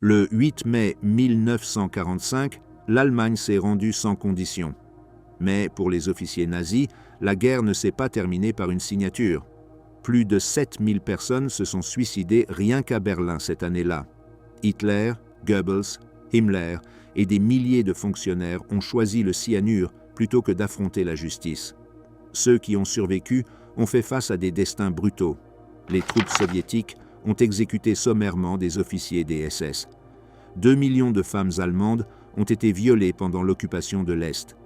Le 8 mai 1945, l'Allemagne s'est rendue sans condition. Mais pour les officiers nazis, la guerre ne s'est pas terminée par une signature. Plus de 7000 personnes se sont suicidées rien qu'à Berlin cette année-là. Hitler, Goebbels, Himmler et des milliers de fonctionnaires ont choisi le cyanure plutôt que d'affronter la justice. Ceux qui ont survécu ont fait face à des destins brutaux. Les troupes soviétiques ont exécuté sommairement des officiers des SS. 2 millions de femmes allemandes ont été violées pendant l'occupation de l'Est.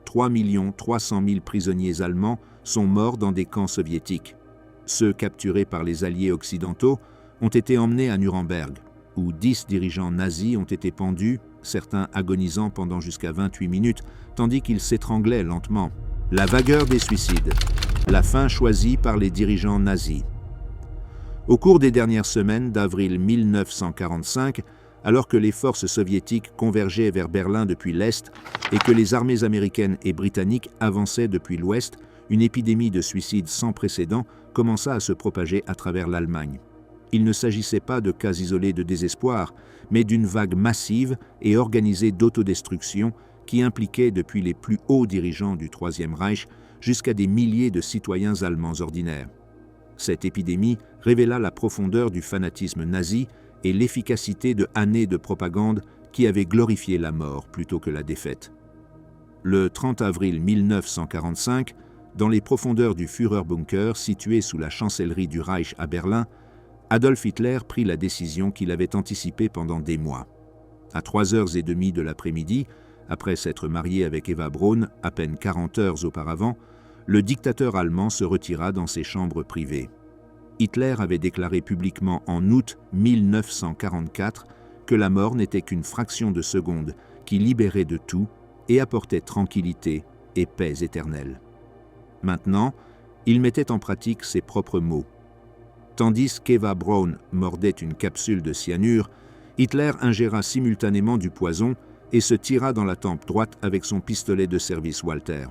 3 300 000 prisonniers allemands sont morts dans des camps soviétiques. Ceux capturés par les Alliés occidentaux ont été emmenés à Nuremberg, où 10 dirigeants nazis ont été pendus, certains agonisant pendant jusqu'à 28 minutes, tandis qu'ils s'étranglaient lentement. La vagueur des suicides, la fin choisie par les dirigeants nazis. Au cours des dernières semaines d'avril 1945, alors que les forces soviétiques convergeaient vers Berlin depuis l'Est et que les armées américaines et britanniques avançaient depuis l'Ouest, une épidémie de suicides sans précédent commença à se propager à travers l'Allemagne. Il ne s'agissait pas de cas isolés de désespoir, mais d'une vague massive et organisée d'autodestruction qui impliquait depuis les plus hauts dirigeants du Troisième Reich jusqu'à des milliers de citoyens allemands ordinaires. Cette épidémie révéla la profondeur du fanatisme nazi et l'efficacité de années de propagande qui avaient glorifié la mort plutôt que la défaite. Le 30 avril 1945, dans les profondeurs du Führerbunker situé sous la chancellerie du Reich à Berlin, Adolf Hitler prit la décision qu'il avait anticipée pendant des mois. À 3h30 de l'après-midi, après s'être marié avec Eva Braun à peine 40 heures auparavant, le dictateur allemand se retira dans ses chambres privées. Hitler avait déclaré publiquement en août 1944 que la mort n'était qu'une fraction de seconde qui libérait de tout et apportait tranquillité et paix éternelle. Maintenant, il mettait en pratique ses propres mots. Tandis qu'Eva Braun mordait une capsule de cyanure, Hitler ingéra simultanément du poison et se tira dans la tempe droite avec son pistolet de service Walther.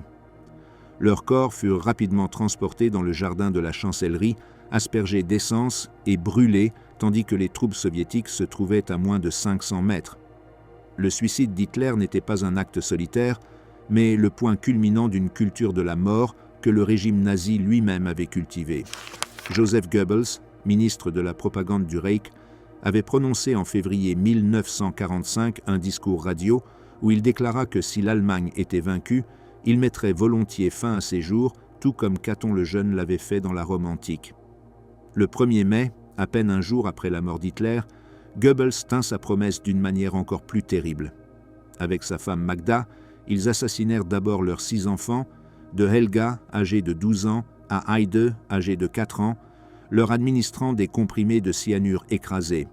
Leurs corps furent rapidement transportés dans le jardin de la chancellerie, aspergés d'essence et brûlés, tandis que les troupes soviétiques se trouvaient à moins de 500 mètres. Le suicide d'Hitler n'était pas un acte solitaire, mais le point culminant d'une culture de la mort que le régime nazi lui-même avait cultivée. Joseph Goebbels, ministre de la propagande du Reich, avait prononcé en février 1945 un discours radio où il déclara que si l'Allemagne était vaincue, il mettrait volontiers fin à ses jours, tout comme Caton le Jeune l'avait fait dans la Rome antique. Le 1er mai, à peine un jour après la mort d'Hitler, Goebbels tint sa promesse d'une manière encore plus terrible. Avec sa femme Magda, ils assassinèrent d'abord leurs 6 enfants, de Helga, âgée de 12 ans, à Heide, âgée de 4 ans, leur administrant des comprimés de cyanure écrasés.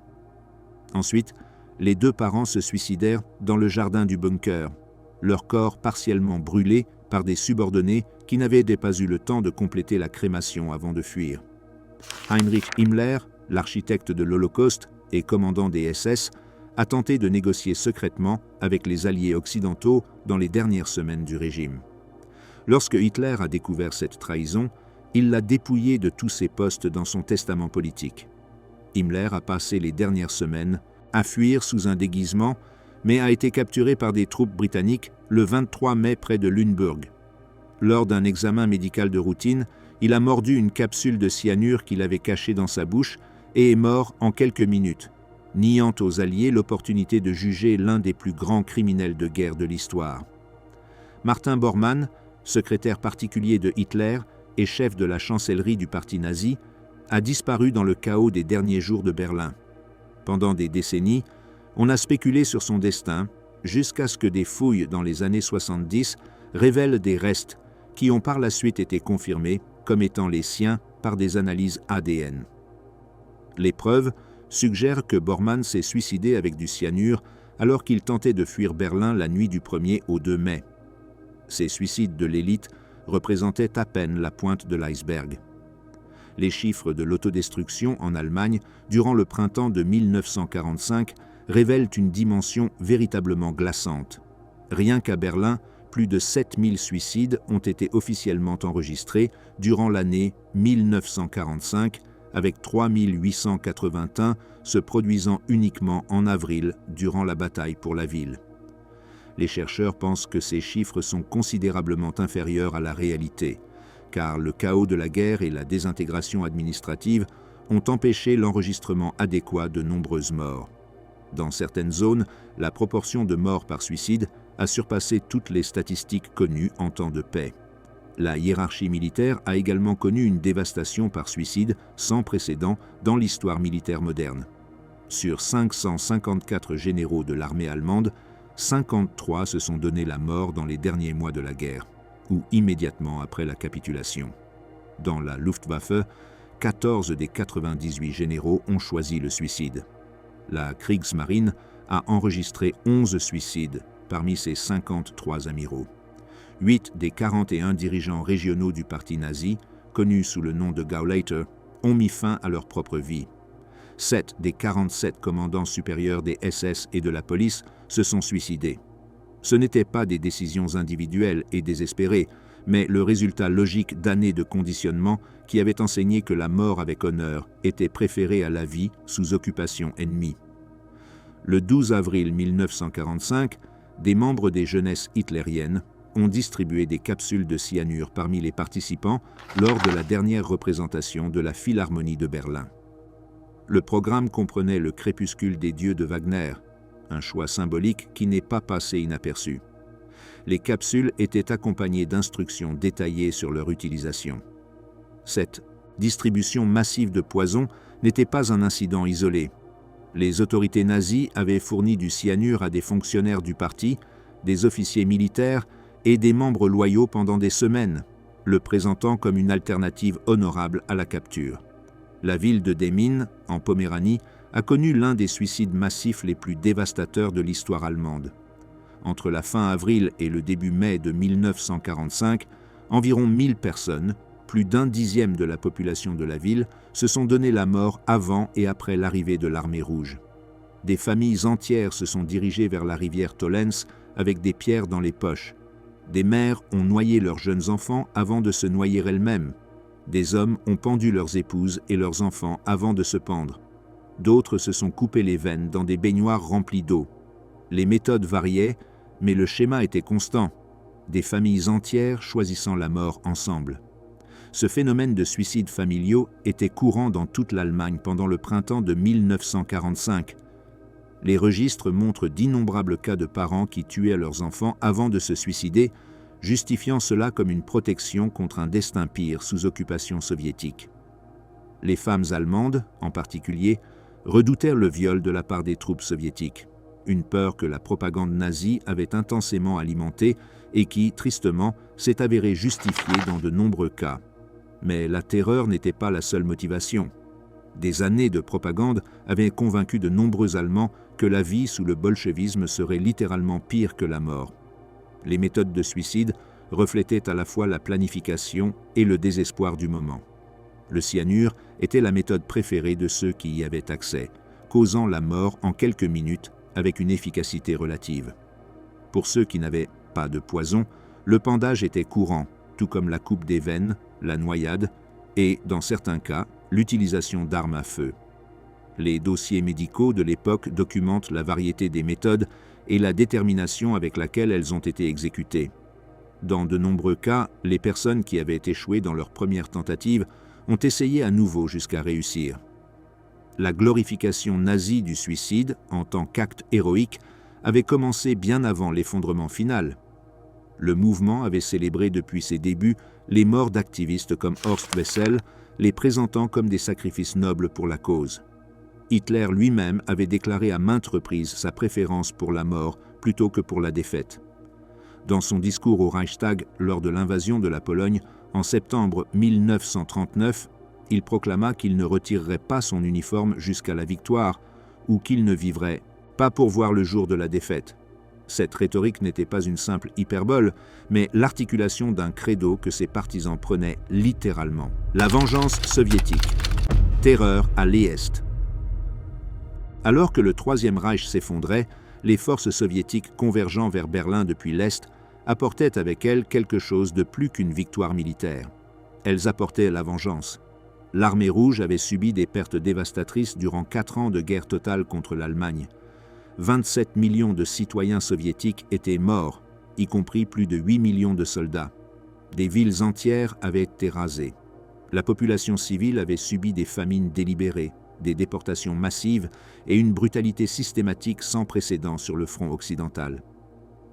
Ensuite, les 2 parents se suicidèrent dans le jardin du bunker, leurs corps partiellement brûlés par des subordonnés qui n'avaient pas eu le temps de compléter la crémation avant de fuir. Heinrich Himmler, l'architecte de l'Holocauste et commandant des SS, a tenté de négocier secrètement avec les alliés occidentaux dans les dernières semaines du régime. Lorsque Hitler a découvert cette trahison, il l'a dépouillé de tous ses postes dans son testament politique. Himmler a passé les dernières semaines à fuir sous un déguisement, mais a été capturé par des troupes britanniques le 23 mai près de Lüneburg. Lors d'un examen médical de routine, il a mordu une capsule de cyanure qu'il avait cachée dans sa bouche et est mort en quelques minutes, niant aux Alliés l'opportunité de juger l'un des plus grands criminels de guerre de l'histoire. Martin Bormann, secrétaire particulier de Hitler et chef de la chancellerie du parti nazi, a disparu dans le chaos des derniers jours de Berlin. Pendant des décennies, on a spéculé sur son destin jusqu'à ce que des fouilles dans les années 70 révèlent des restes qui ont par la suite été confirmés comme étant les siens par des analyses ADN. Les preuves suggèrent que Bormann s'est suicidé avec du cyanure alors qu'il tentait de fuir Berlin la nuit du 1er au 2 mai. Ces suicides de l'élite représentaient à peine la pointe de l'iceberg. Les chiffres de l'autodestruction en Allemagne durant le printemps de 1945 révèlent une dimension véritablement glaçante. Rien qu'à Berlin, plus de 7000 suicides ont été officiellement enregistrés durant l'année 1945, avec 3881 se produisant uniquement en avril durant la bataille pour la ville. Les chercheurs pensent que ces chiffres sont considérablement inférieurs à la réalité, car le chaos de la guerre et la désintégration administrative ont empêché l'enregistrement adéquat de nombreuses morts. Dans certaines zones, la proportion de morts par suicide a surpassé toutes les statistiques connues en temps de paix. La hiérarchie militaire a également connu une dévastation par suicide sans précédent dans l'histoire militaire moderne. Sur 554 généraux de l'armée allemande, 53 se sont donné la mort dans les derniers mois de la guerre, ou immédiatement après la capitulation. Dans la Luftwaffe, 14 des 98 généraux ont choisi le suicide. La Kriegsmarine a enregistré 11 suicides parmi ses 53 amiraux. 8 des 41 dirigeants régionaux du parti nazi, connus sous le nom de Gauleiter, ont mis fin à leur propre vie. 7 des 47 commandants supérieurs des SS et de la police se sont suicidés. Ce n'étaient pas des décisions individuelles et désespérées, mais le résultat logique d'années de conditionnement qui avaient enseigné que la mort avec honneur était préférée à la vie sous occupation ennemie. Le 12 avril 1945, des membres des jeunesses hitlériennes ont distribué des capsules de cyanure parmi les participants lors de la dernière représentation de la Philharmonie de Berlin. Le programme comprenait le Crépuscule des dieux de Wagner, un choix symbolique qui n'est pas passé inaperçu. Les capsules étaient accompagnées d'instructions détaillées sur leur utilisation. Cette distribution massive de poison n'était pas un incident isolé. Les autorités nazies avaient fourni du cyanure à des fonctionnaires du parti, des officiers militaires et des membres loyaux pendant des semaines, le présentant comme une alternative honorable à la capture. La ville de Demmin, en Poméranie, a connu l'un des suicides massifs les plus dévastateurs de l'histoire allemande. Entre la fin avril et le début mai de 1945, environ 1000 personnes, plus d'un dixième de la population de la ville, se sont donné la mort avant et après l'arrivée de l'armée rouge. Des familles entières se sont dirigées vers la rivière Tollenz avec des pierres dans les poches. Des mères ont noyé leurs jeunes enfants avant de se noyer elles-mêmes. Des hommes ont pendu leurs épouses et leurs enfants avant de se pendre. D'autres se sont coupés les veines dans des baignoires remplis d'eau. Les méthodes variaient, mais le schéma était constant. Des familles entières choisissant la mort ensemble. Ce phénomène de suicides familiaux était courant dans toute l'Allemagne pendant le printemps de 1945. Les registres montrent d'innombrables cas de parents qui tuaient leurs enfants avant de se suicider, justifiant cela comme une protection contre un destin pire sous occupation soviétique. Les femmes allemandes, en particulier, redoutèrent le viol de la part des troupes soviétiques, une peur que la propagande nazie avait intensément alimentée et qui, tristement, s'est avérée justifiée dans de nombreux cas. Mais la terreur n'était pas la seule motivation. Des années de propagande avaient convaincu de nombreux Allemands que la vie sous le bolchevisme serait littéralement pire que la mort. Les méthodes de suicide reflétaient à la fois la planification et le désespoir du moment. Le cyanure était la méthode préférée de ceux qui y avaient accès, causant la mort en quelques minutes avec une efficacité relative. Pour ceux qui n'avaient pas de poison, le pendage était courant, tout comme la coupe des veines, la noyade et, dans certains cas, l'utilisation d'armes à feu. Les dossiers médicaux de l'époque documentent la variété des méthodes et la détermination avec laquelle elles ont été exécutées. Dans de nombreux cas, les personnes qui avaient échoué dans leur première tentative ont essayé à nouveau jusqu'à réussir. La glorification nazie du suicide, en tant qu'acte héroïque, avait commencé bien avant l'effondrement final. Le mouvement avait célébré depuis ses débuts les morts d'activistes comme Horst Wessel, les présentant comme des sacrifices nobles pour la cause. Hitler lui-même avait déclaré à maintes reprises sa préférence pour la mort plutôt que pour la défaite. Dans son discours au Reichstag lors de l'invasion de la Pologne en septembre 1939, il proclama qu'il ne retirerait pas son uniforme jusqu'à la victoire ou qu'il ne vivrait pas pour voir le jour de la défaite. Cette rhétorique n'était pas une simple hyperbole, mais l'articulation d'un credo que ses partisans prenaient littéralement. La vengeance soviétique. Terreur à l'Est. Alors que le Troisième Reich s'effondrait, les forces soviétiques convergeant vers Berlin depuis l'Est apportaient avec elles quelque chose de plus qu'une victoire militaire. Elles apportaient la vengeance. L'armée rouge avait subi des pertes dévastatrices durant 4 ans de guerre totale contre l'Allemagne. 27 millions de citoyens soviétiques étaient morts, y compris plus de 8 millions de soldats. Des villes entières avaient été rasées. La population civile avait subi des famines délibérées, des déportations massives et une brutalité systématique sans précédent sur le front occidental.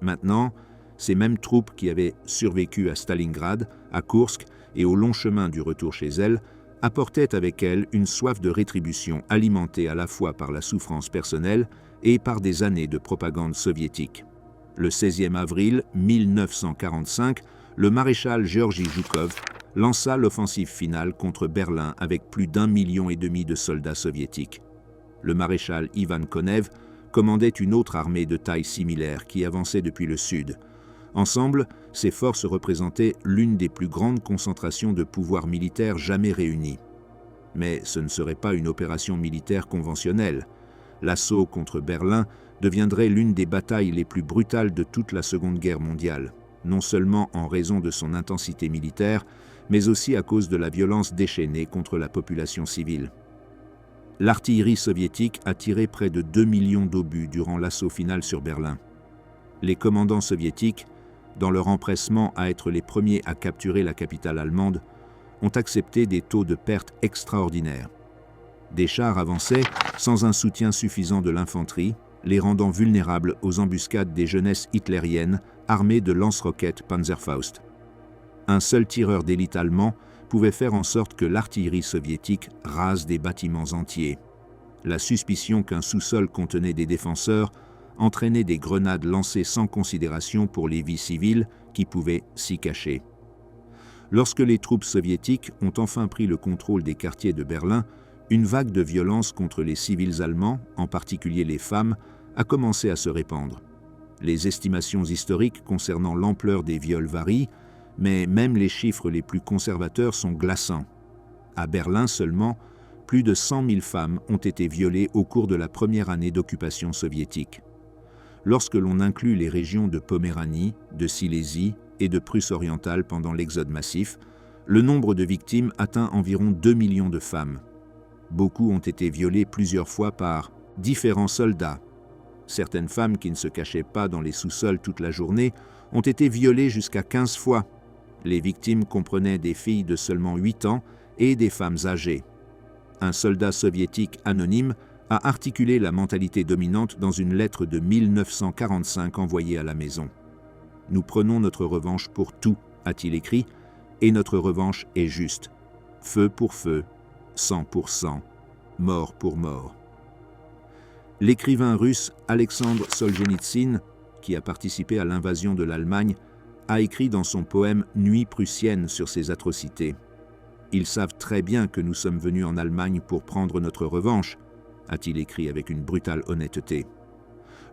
Maintenant, ces mêmes troupes qui avaient survécu à Stalingrad, à Koursk et au long chemin du retour chez elles, apportaient avec elles une soif de rétribution alimentée à la fois par la souffrance personnelle et par des années de propagande soviétique. Le 16e avril 1945, le maréchal Georgi Zhukov lança l'offensive finale contre Berlin avec plus d'1,5 million de soldats soviétiques. Le maréchal Ivan Konev commandait une autre armée de taille similaire qui avançait depuis le sud. Ensemble, ces forces représentaient l'une des plus grandes concentrations de pouvoir militaire jamais réunies. Mais ce ne serait pas une opération militaire conventionnelle. L'assaut contre Berlin deviendrait l'une des batailles les plus brutales de toute la Seconde Guerre mondiale, non seulement en raison de son intensité militaire, mais aussi à cause de la violence déchaînée contre la population civile. L'artillerie soviétique a tiré près de 2 millions d'obus durant l'assaut final sur Berlin. Les commandants soviétiques, dans leur empressement à être les premiers à capturer la capitale allemande, ont accepté des taux de perte extraordinaires. Des chars avançaient sans un soutien suffisant de l'infanterie, les rendant vulnérables aux embuscades des jeunesses hitlériennes armées de lance-roquettes Panzerfaust. Un seul tireur d'élite allemand pouvait faire en sorte que l'artillerie soviétique rase des bâtiments entiers. La suspicion qu'un sous-sol contenait des défenseurs entraînait des grenades lancées sans considération pour les vies civiles qui pouvaient s'y cacher. Lorsque les troupes soviétiques ont enfin pris le contrôle des quartiers de Berlin, une vague de violence contre les civils allemands, en particulier les femmes, a commencé à se répandre. Les estimations historiques concernant l'ampleur des viols varient, mais même les chiffres les plus conservateurs sont glaçants. À Berlin seulement, plus de 100 000 femmes ont été violées au cours de la première année d'occupation soviétique. Lorsque l'on inclut les régions de Poméranie, de Silésie et de Prusse orientale pendant l'exode massif, le nombre de victimes atteint environ 2 millions de femmes. Beaucoup ont été violées plusieurs fois par différents soldats. Certaines femmes qui ne se cachaient pas dans les sous-sols toute la journée ont été violées jusqu'à 15 fois. Les victimes comprenaient des filles de seulement 8 ans et des femmes âgées. Un soldat soviétique anonyme a articulé la mentalité dominante dans une lettre de 1945 envoyée à la maison. « Nous prenons notre revanche pour tout », a-t-il écrit, « et notre revanche est juste. Feu pour feu, sang pour sang, mort pour mort. » L'écrivain russe Alexandre Solzhenitsyn, qui a participé à l'invasion de l'Allemagne, a écrit dans son poème « Nuit prussienne » sur ces atrocités. « Ils savent très bien que nous sommes venus en Allemagne pour prendre notre revanche », a-t-il écrit avec une brutale honnêteté.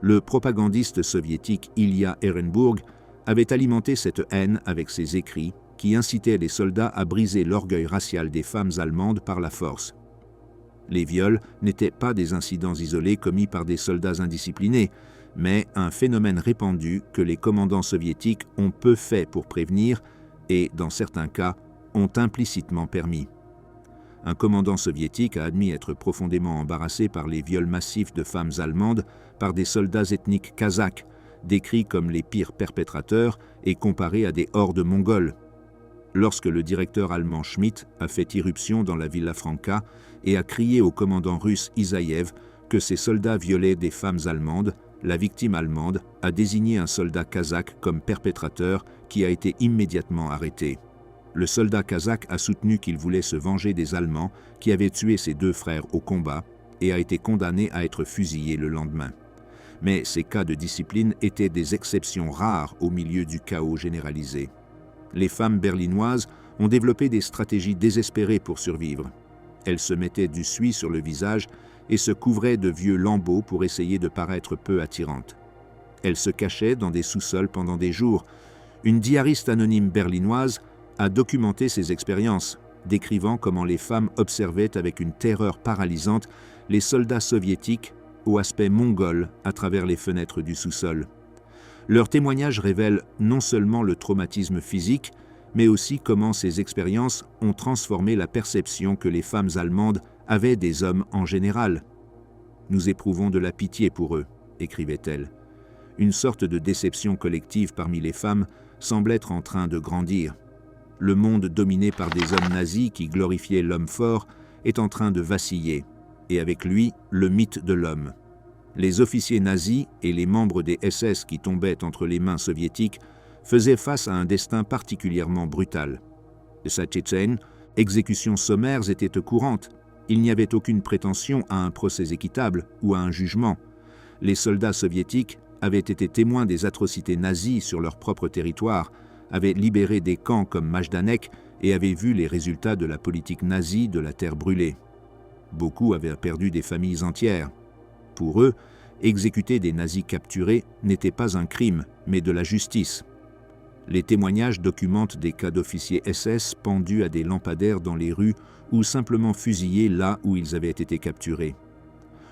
Le propagandiste soviétique Ilya Ehrenburg avait alimenté cette haine avec ses écrits qui incitaient les soldats à briser l'orgueil racial des femmes allemandes par la force. Les viols n'étaient pas des incidents isolés commis par des soldats indisciplinés, mais un phénomène répandu que les commandants soviétiques ont peu fait pour prévenir et, dans certains cas, ont implicitement permis. Un commandant soviétique a admis être profondément embarrassé par les viols massifs de femmes allemandes par des soldats ethniques kazakhs, décrits comme les pires perpétrateurs et comparés à des hordes mongoles. Lorsque le directeur allemand Schmidt a fait irruption dans la Villa Franca et a crié au commandant russe Isaïev que ces soldats violaient des femmes allemandes, la victime allemande a désigné un soldat kazakh comme perpétrateur qui a été immédiatement arrêté. Le soldat kazakh a soutenu qu'il voulait se venger des Allemands qui avaient tué ses 2 frères au combat et a été condamné à être fusillé le lendemain. Mais ces cas de discipline étaient des exceptions rares au milieu du chaos généralisé. Les femmes berlinoises ont développé des stratégies désespérées pour survivre. Elles se mettaient du suie sur le visage et se couvraient de vieux lambeaux pour essayer de paraître peu attirantes. Elles se cachaient dans des sous-sols pendant des jours. Une diariste anonyme berlinoise a documenté ces expériences, décrivant comment les femmes observaient avec une terreur paralysante les soldats soviétiques au aspect mongol à travers les fenêtres du sous-sol. Leurs témoignages révèlent non seulement le traumatisme physique, mais aussi comment ces expériences ont transformé la perception que les femmes allemandes avaient des hommes en général. « Nous éprouvons de la pitié pour eux », écrivait-elle. Une sorte de déception collective parmi les femmes semble être en train de grandir. Le monde dominé par des hommes nazis qui glorifiaient l'homme fort est en train de vaciller, et avec lui, le mythe de l'homme. Les officiers nazis et les membres des SS qui tombaient entre les mains soviétiques faisaient face à un destin particulièrement brutal. De Sachsenhausen, exécutions sommaires étaient courantes. Il n'y avait aucune prétention à un procès équitable ou à un jugement. Les soldats soviétiques avaient été témoins des atrocités nazies sur leur propre territoire, avaient libéré des camps comme Majdanek et avaient vu les résultats de la politique nazie de la terre brûlée. Beaucoup avaient perdu des familles entières. Pour eux, exécuter des nazis capturés n'était pas un crime, mais de la justice. Les témoignages documentent des cas d'officiers SS pendus à des lampadaires dans les rues ou simplement fusillés là où ils avaient été capturés.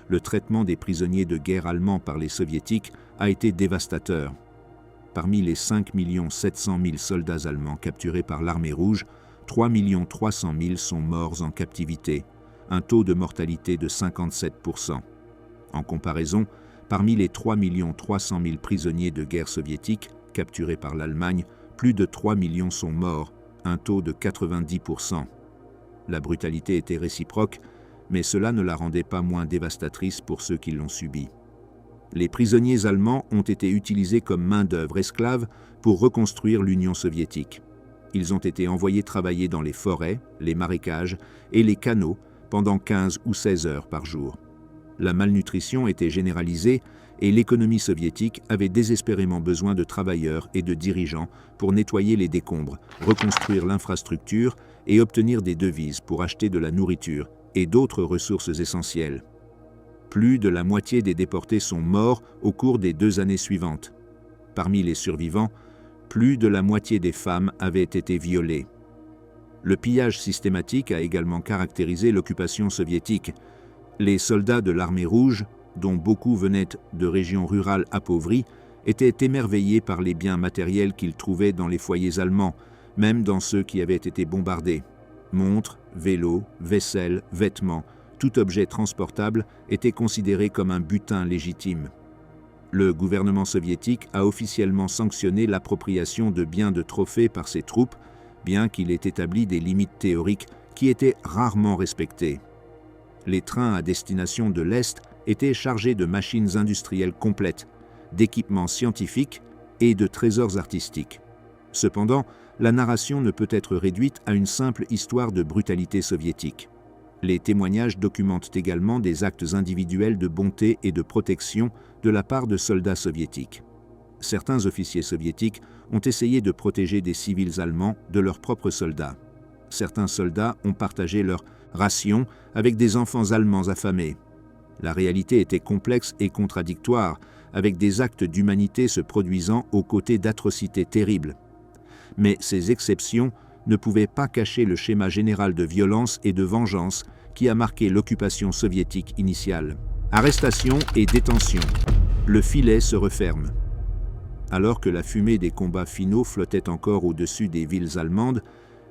Le traitement des prisonniers de guerre allemands par les soviétiques a été dévastateur. Parmi les 5 700 000 soldats allemands capturés par l'armée rouge, 3 300 000 sont morts en captivité, un taux de mortalité de 57%. En comparaison, parmi les 3 300 000 prisonniers de guerre soviétiques capturés par l'Allemagne, plus de 3 millions sont morts, un taux de 90%. La brutalité était réciproque, mais cela ne la rendait pas moins dévastatrice pour ceux qui l'ont subie. Les prisonniers allemands ont été utilisés comme main-d'œuvre esclave pour reconstruire l'Union soviétique. Ils ont été envoyés travailler dans les forêts, les marécages et les canaux pendant 15 ou 16 heures par jour. La malnutrition était généralisée et l'économie soviétique avait désespérément besoin de travailleurs et de dirigeants pour nettoyer les décombres, reconstruire l'infrastructure et obtenir des devises pour acheter de la nourriture et d'autres ressources essentielles. Plus de la moitié des déportés sont morts au cours des 2 années suivantes. Parmi les survivants, plus de la moitié des femmes avaient été violées. Le pillage systématique a également caractérisé l'occupation soviétique. Les soldats de l'armée rouge, dont beaucoup venaient de régions rurales appauvries, étaient émerveillés par les biens matériels qu'ils trouvaient dans les foyers allemands, même dans ceux qui avaient été bombardés. Montres, vélos, vaisselle, vêtements, tout objet transportable était considéré comme un butin légitime. Le gouvernement soviétique a officiellement sanctionné l'appropriation de biens de trophées par ses troupes, bien qu'il ait établi des limites théoriques qui étaient rarement respectées. Les trains à destination de l'Est étaient chargés de machines industrielles complètes, d'équipements scientifiques et de trésors artistiques. Cependant, la narration ne peut être réduite à une simple histoire de brutalité soviétique. Les témoignages documentent également des actes individuels de bonté et de protection de la part de soldats soviétiques. Certains officiers soviétiques ont essayé de protéger des civils allemands de leurs propres soldats. Certains soldats ont partagé leurs rations avec des enfants allemands affamés. La réalité était complexe et contradictoire, avec des actes d'humanité se produisant aux côtés d'atrocités terribles. Mais ces exceptions ne pouvaient pas cacher le schéma général de violence et de vengeance qui a marqué l'occupation soviétique initiale. Arrestation et détention. Le filet se referme. Alors que la fumée des combats finaux flottait encore au-dessus des villes allemandes,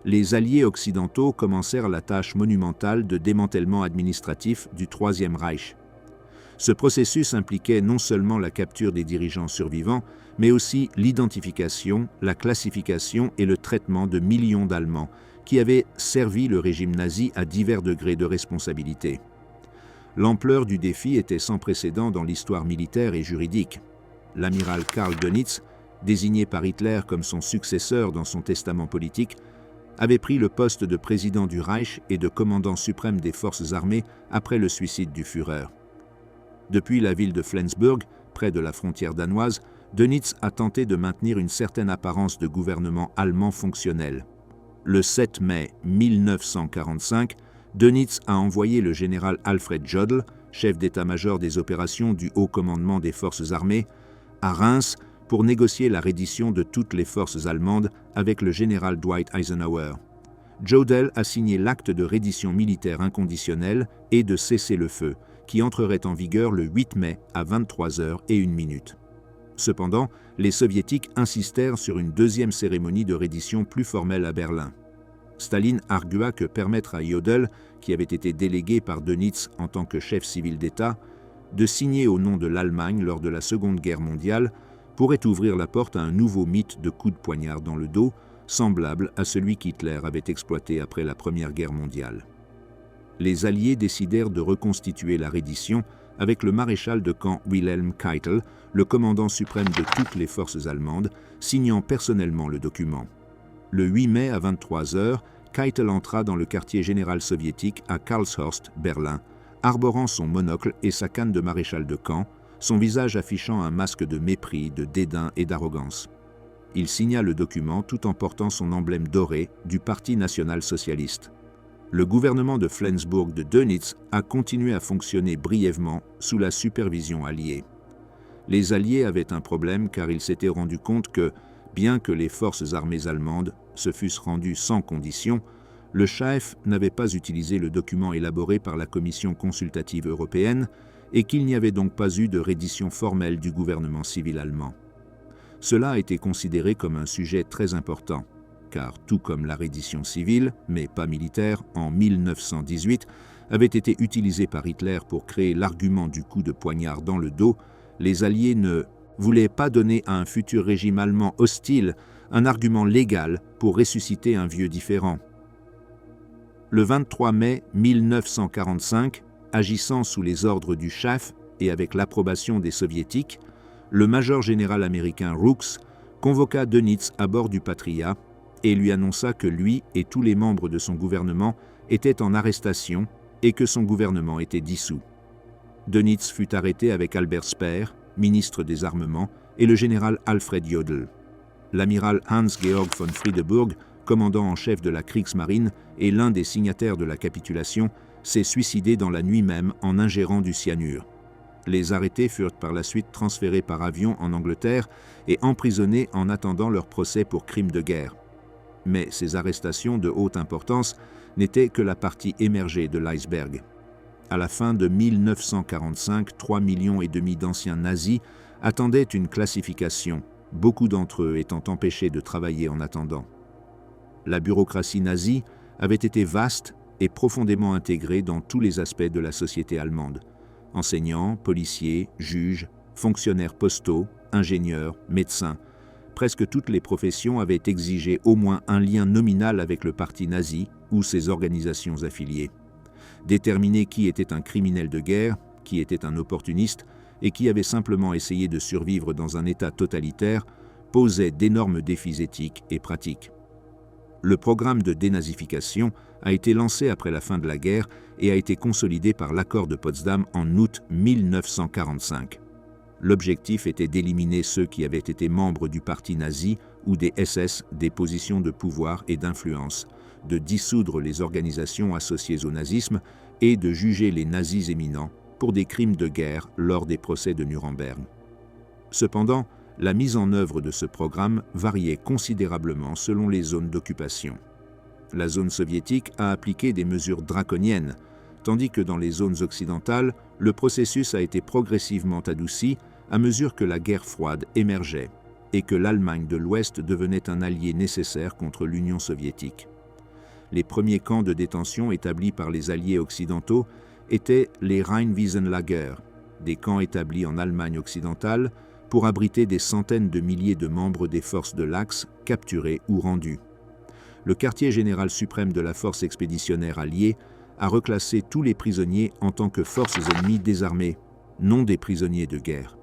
les alliés occidentaux commencèrent la tâche monumentale de démantèlement administratif du Troisième Reich. Ce processus impliquait non seulement la capture des dirigeants survivants, mais aussi l'identification, la classification et le traitement de millions d'Allemands qui avaient servi le régime nazi à divers degrés de responsabilité. L'ampleur du défi était sans précédent dans l'histoire militaire et juridique. L'amiral Karl Dönitz, désigné par Hitler comme son successeur dans son testament politique, avait pris le poste de président du Reich et de commandant suprême des forces armées après le suicide du Führer. Depuis la ville de Flensburg, près de la frontière danoise, Dönitz a tenté de maintenir une certaine apparence de gouvernement allemand fonctionnel. Le 7 mai 1945, Dönitz a envoyé le général Alfred Jodl, chef d'état-major des opérations du Haut Commandement des Forces armées, à Reims pour négocier la reddition de toutes les forces allemandes avec le général Dwight Eisenhower. Jodl a signé l'acte de reddition militaire inconditionnelle et de cessez-le-feu, qui entrerait en vigueur le 8 mai à 23h01. Cependant, les Soviétiques insistèrent sur une deuxième cérémonie de reddition plus formelle à Berlin. Staline argua que permettre à Jodl, qui avait été délégué par Dönitz en tant que chef civil d'État, de signer au nom de l'Allemagne lors de la Seconde Guerre mondiale pourrait ouvrir la porte à un nouveau mythe de coups de poignard dans le dos, semblable à celui qu'Hitler avait exploité après la Première Guerre mondiale. Les Alliés décidèrent de reconstituer la reddition avec le maréchal de camp Wilhelm Keitel, le commandant suprême de toutes les forces allemandes, signant personnellement le document. Le 8 mai à 23 h, Keitel entra dans le quartier général soviétique à Karlshorst, Berlin, arborant son monocle et sa canne de maréchal de camp, son visage affichant un masque de mépris, de dédain et d'arrogance. Il signa le document tout en portant son emblème doré du Parti national-socialiste. Le gouvernement de Flensburg de Dönitz a continué à fonctionner brièvement sous la supervision alliée. Les Alliés avaient un problème car ils s'étaient rendus compte que, bien que les forces armées allemandes se fussent rendues sans condition, le Chaef n'avait pas utilisé le document élaboré par la Commission consultative européenne et qu'il n'y avait donc pas eu de reddition formelle du gouvernement civil allemand. Cela a été considéré comme un sujet très important, car tout comme la reddition civile, mais pas militaire, en 1918, avait été utilisée par Hitler pour créer l'argument du coup de poignard dans le dos, les Alliés ne voulaient pas donner à un futur régime allemand hostile un argument légal pour ressusciter un vieux différend. Le 23 mai 1945, agissant sous les ordres du Chaef et avec l'approbation des Soviétiques, le major général américain Rooks convoqua Dönitz à bord du Patria et lui annonça que lui et tous les membres de son gouvernement étaient en arrestation et que son gouvernement était dissous. Dönitz fut arrêté avec Albert Speer, ministre des Armements, et le général Alfred Jodl. L'amiral Hans-Georg von Friedeburg, commandant en chef de la Kriegsmarine et l'un des signataires de la capitulation, s'est suicidé dans la nuit même en ingérant du cyanure. Les arrêtés furent par la suite transférés par avion en Angleterre et emprisonnés en attendant leur procès pour crimes de guerre. Mais ces arrestations de haute importance n'étaient que la partie émergée de l'iceberg. À la fin de 1945, 3,5 millions d'anciens nazis attendaient une classification, beaucoup d'entre eux étant empêchés de travailler en attendant. La bureaucratie nazie avait été vaste et profondément intégrée dans tous les aspects de la société allemande. Enseignants, policiers, juges, fonctionnaires postaux, ingénieurs, médecins, presque toutes les professions avaient exigé au moins un lien nominal avec le parti nazi ou ses organisations affiliées. Déterminer qui était un criminel de guerre, qui était un opportuniste et qui avait simplement essayé de survivre dans un État totalitaire posait d'énormes défis éthiques et pratiques. Le programme de dénazification a été lancé après la fin de la guerre et a été consolidé par l'accord de Potsdam en août 1945. L'objectif était d'éliminer ceux qui avaient été membres du parti nazi ou des SS des positions de pouvoir et d'influence, de dissoudre les organisations associées au nazisme et de juger les nazis éminents pour des crimes de guerre lors des procès de Nuremberg. Cependant, la mise en œuvre de ce programme variait considérablement selon les zones d'occupation. La zone soviétique a appliqué des mesures draconiennes, tandis que dans les zones occidentales, le processus a été progressivement adouci à mesure que la guerre froide émergeait et que l'Allemagne de l'Ouest devenait un allié nécessaire contre l'Union soviétique. Les premiers camps de détention établis par les alliés occidentaux étaient les Rheinwiesenlager, des camps établis en Allemagne occidentale pour abriter des centaines de milliers de membres des forces de l'Axe capturés ou rendus. Le quartier général suprême de la force expéditionnaire alliée a reclassé tous les prisonniers en tant que forces ennemies désarmées, non des prisonniers de guerre.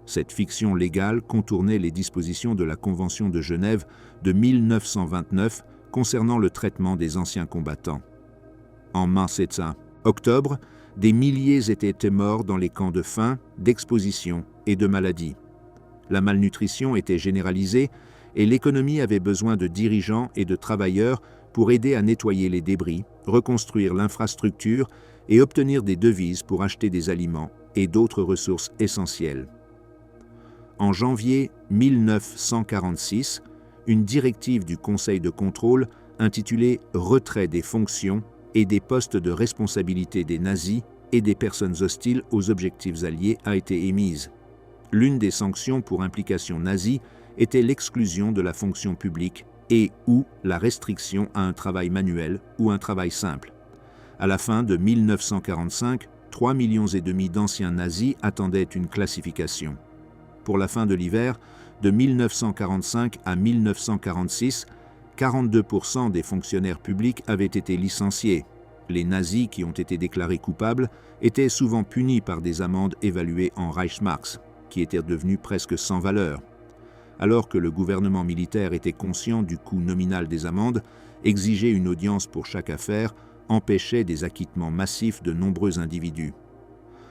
Cette fiction légale contournait les dispositions de la Convention de Genève de 1929 concernant le traitement des anciens combattants. En mars et octobre, des milliers étaient morts dans les camps de faim, d'exposition et de maladie. La malnutrition était généralisée et l'économie avait besoin de dirigeants et de travailleurs pour aider à nettoyer les débris, reconstruire l'infrastructure et obtenir des devises pour acheter des aliments et d'autres ressources essentielles. En janvier 1946, une directive du Conseil de contrôle intitulée « Retrait des fonctions et des postes de responsabilité des nazis et des personnes hostiles aux objectifs alliés » a été émise. L'une des sanctions pour implication nazie était l'exclusion de la fonction publique et ou la restriction à un travail manuel ou un travail simple. À la fin de 1945, 3,5 millions d'anciens nazis attendaient une classification. Pour la fin de l'hiver, de 1945 à 1946, 42% des fonctionnaires publics avaient été licenciés. Les nazis qui ont été déclarés coupables étaient souvent punis par des amendes évaluées en Reichsmarks, qui étaient devenues presque sans valeur. Alors que le gouvernement militaire était conscient du coût nominal des amendes, exiger une audience pour chaque affaire empêchait des acquittements massifs de nombreux individus.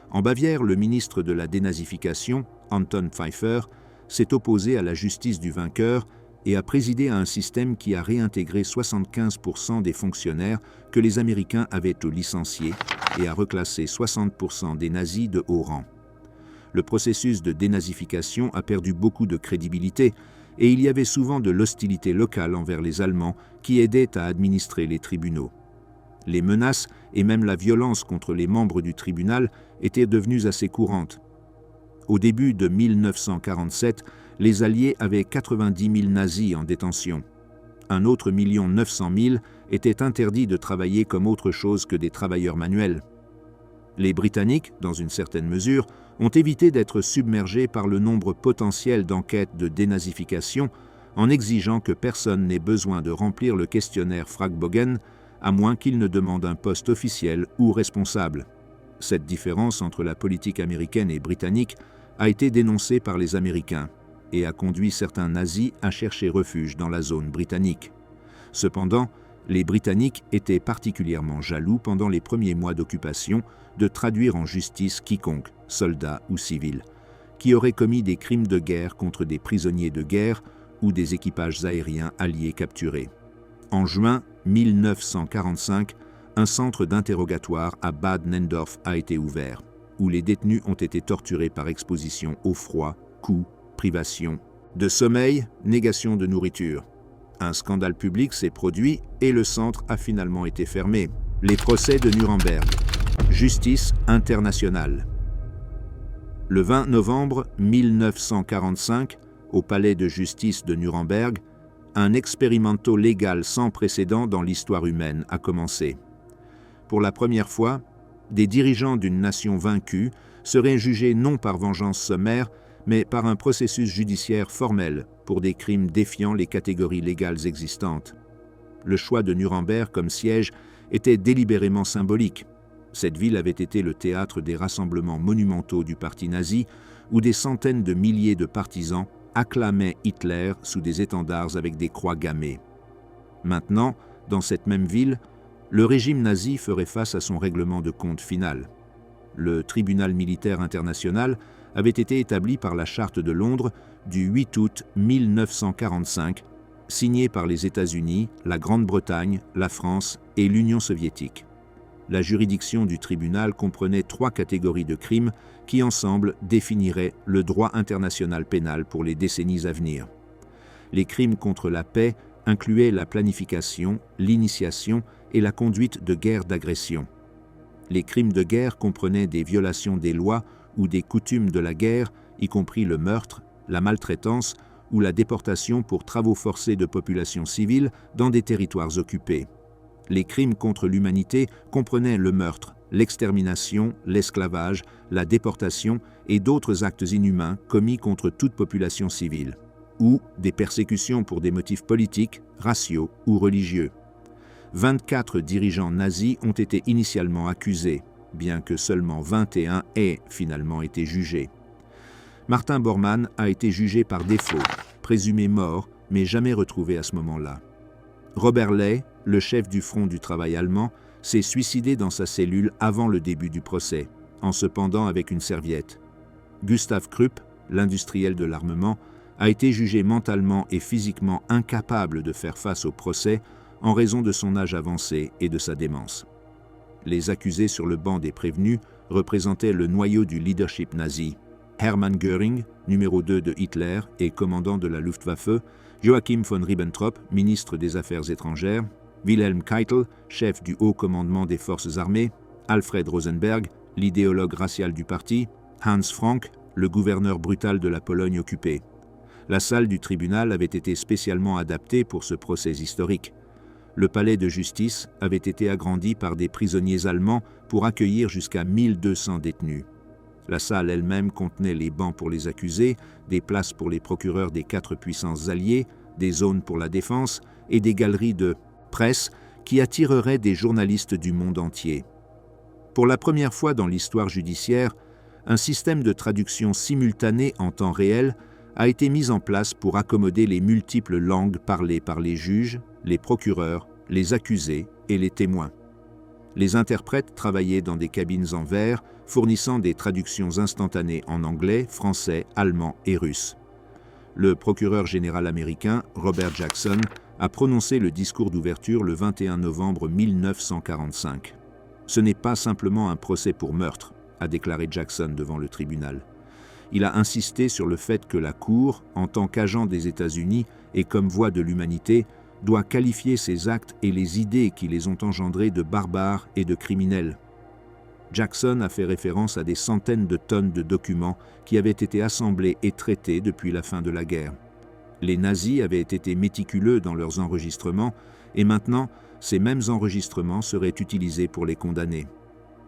En Bavière, le ministre de la dénazification, Anton Pfeiffer, s'est opposé à la justice du vainqueur et a présidé à un système qui a réintégré 75% des fonctionnaires que les Américains avaient licenciés et a reclassé 60% des nazis de haut rang. Le processus de dénazification a perdu beaucoup de crédibilité et il y avait souvent de l'hostilité locale envers les Allemands qui aidaient à administrer les tribunaux. Les menaces et même la violence contre les membres du tribunal étaient devenues assez courantes. Au début de 1947, les Alliés avaient 90 000 nazis en détention. Un autre 1,9 million étaient interdits de travailler comme autre chose que des travailleurs manuels. Les Britanniques, dans une certaine mesure, ont évité d'être submergés par le nombre potentiel d'enquêtes de dénazification en exigeant que personne n'ait besoin de remplir le questionnaire Fragebogen à moins qu'il ne demande un poste officiel ou responsable. Cette différence entre la politique américaine et britannique a été dénoncée par les Américains et a conduit certains nazis à chercher refuge dans la zone britannique. Cependant, les Britanniques étaient particulièrement jaloux pendant les premiers mois d'occupation de traduire en justice quiconque, soldat ou civil, qui aurait commis des crimes de guerre contre des prisonniers de guerre ou des équipages aériens alliés capturés. En juin 1945, un centre d'interrogatoire à Bad Nenndorf a été ouvert, où les détenus ont été torturés par exposition au froid, coups, privation de sommeil, négation de nourriture. Un scandale public s'est produit et le centre a finalement été fermé. Les procès de Nuremberg. Justice internationale. Le 20 novembre 1945, au palais de justice de Nuremberg, un expérimento légal sans précédent dans l'histoire humaine a commencé. Pour la première fois, des dirigeants d'une nation vaincue seraient jugés non par vengeance sommaire, mais par un processus judiciaire formel pour des crimes défiant les catégories légales existantes. Le choix de Nuremberg comme siège était délibérément symbolique. Cette ville avait été le théâtre des rassemblements monumentaux du parti nazi, où des centaines de milliers de partisans acclamaient Hitler sous des étendards avec des croix gammées. Maintenant, dans cette même ville, le régime nazi ferait face à son règlement de compte final. Le tribunal militaire international avait été établi par la Charte de Londres du 8 août 1945, signée par les États-Unis, la Grande-Bretagne, la France et l'Union soviétique. La juridiction du tribunal comprenait 3 catégories de crimes qui ensemble définiraient le droit international pénal pour les décennies à venir. Les crimes contre la paix incluaient la planification, l'initiation et la conduite de guerres d'agression. Les crimes de guerre comprenaient des violations des lois ou des coutumes de la guerre, y compris le meurtre, la maltraitance ou la déportation pour travaux forcés de populations civiles dans des territoires occupés. Les crimes contre l'humanité comprenaient le meurtre, l'extermination, l'esclavage, la déportation et d'autres actes inhumains commis contre toute population civile, ou des persécutions pour des motifs politiques, raciaux ou religieux. 24 dirigeants nazis ont été initialement accusés, bien que seulement 21 aient finalement été jugés. Martin Bormann a été jugé par défaut, présumé mort, mais jamais retrouvé à ce moment-là. Robert Ley, le chef du front du travail allemand, s'est suicidé dans sa cellule avant le début du procès, en se pendant avec une serviette. Gustav Krupp, l'industriel de l'armement, a été jugé mentalement et physiquement incapable de faire face au procès en raison de son âge avancé et de sa démence. Les accusés sur le banc des prévenus représentaient le noyau du leadership nazi. Hermann Göring, numéro 2 de Hitler et commandant de la Luftwaffe, Joachim von Ribbentrop, ministre des Affaires étrangères, Wilhelm Keitel, chef du haut commandement des forces armées, Alfred Rosenberg, l'idéologue racial du parti, Hans Frank, le gouverneur brutal de la Pologne occupée. La salle du tribunal avait été spécialement adaptée pour ce procès historique. Le palais de justice avait été agrandi par des prisonniers allemands pour accueillir jusqu'à 1200 détenus. La salle elle-même contenait les bancs pour les accusés, des places pour les procureurs des 4 puissances alliées, des zones pour la défense et des galeries de presse qui attireraient des journalistes du monde entier. Pour la première fois dans l'histoire judiciaire, un système de traduction simultanée en temps réel a été mis en place pour accommoder les multiples langues parlées par les juges, les procureurs, les accusés et les témoins. Les interprètes travaillaient dans des cabines en verre, fournissant des traductions instantanées en anglais, français, allemand et russe. Le procureur général américain, Robert Jackson, a prononcé le discours d'ouverture le 21 novembre 1945. Ce n'est pas simplement un procès pour meurtre, a déclaré Jackson devant le tribunal. Il a insisté sur le fait que la Cour, en tant qu'agent des États-Unis et comme voix de l'humanité, doit qualifier ces actes et les idées qui les ont engendrés de barbares et de criminels. Jackson a fait référence à des centaines de tonnes de documents qui avaient été assemblés et traités depuis la fin de la guerre. Les nazis avaient été méticuleux dans leurs enregistrements et maintenant, ces mêmes enregistrements seraient utilisés pour les condamnés.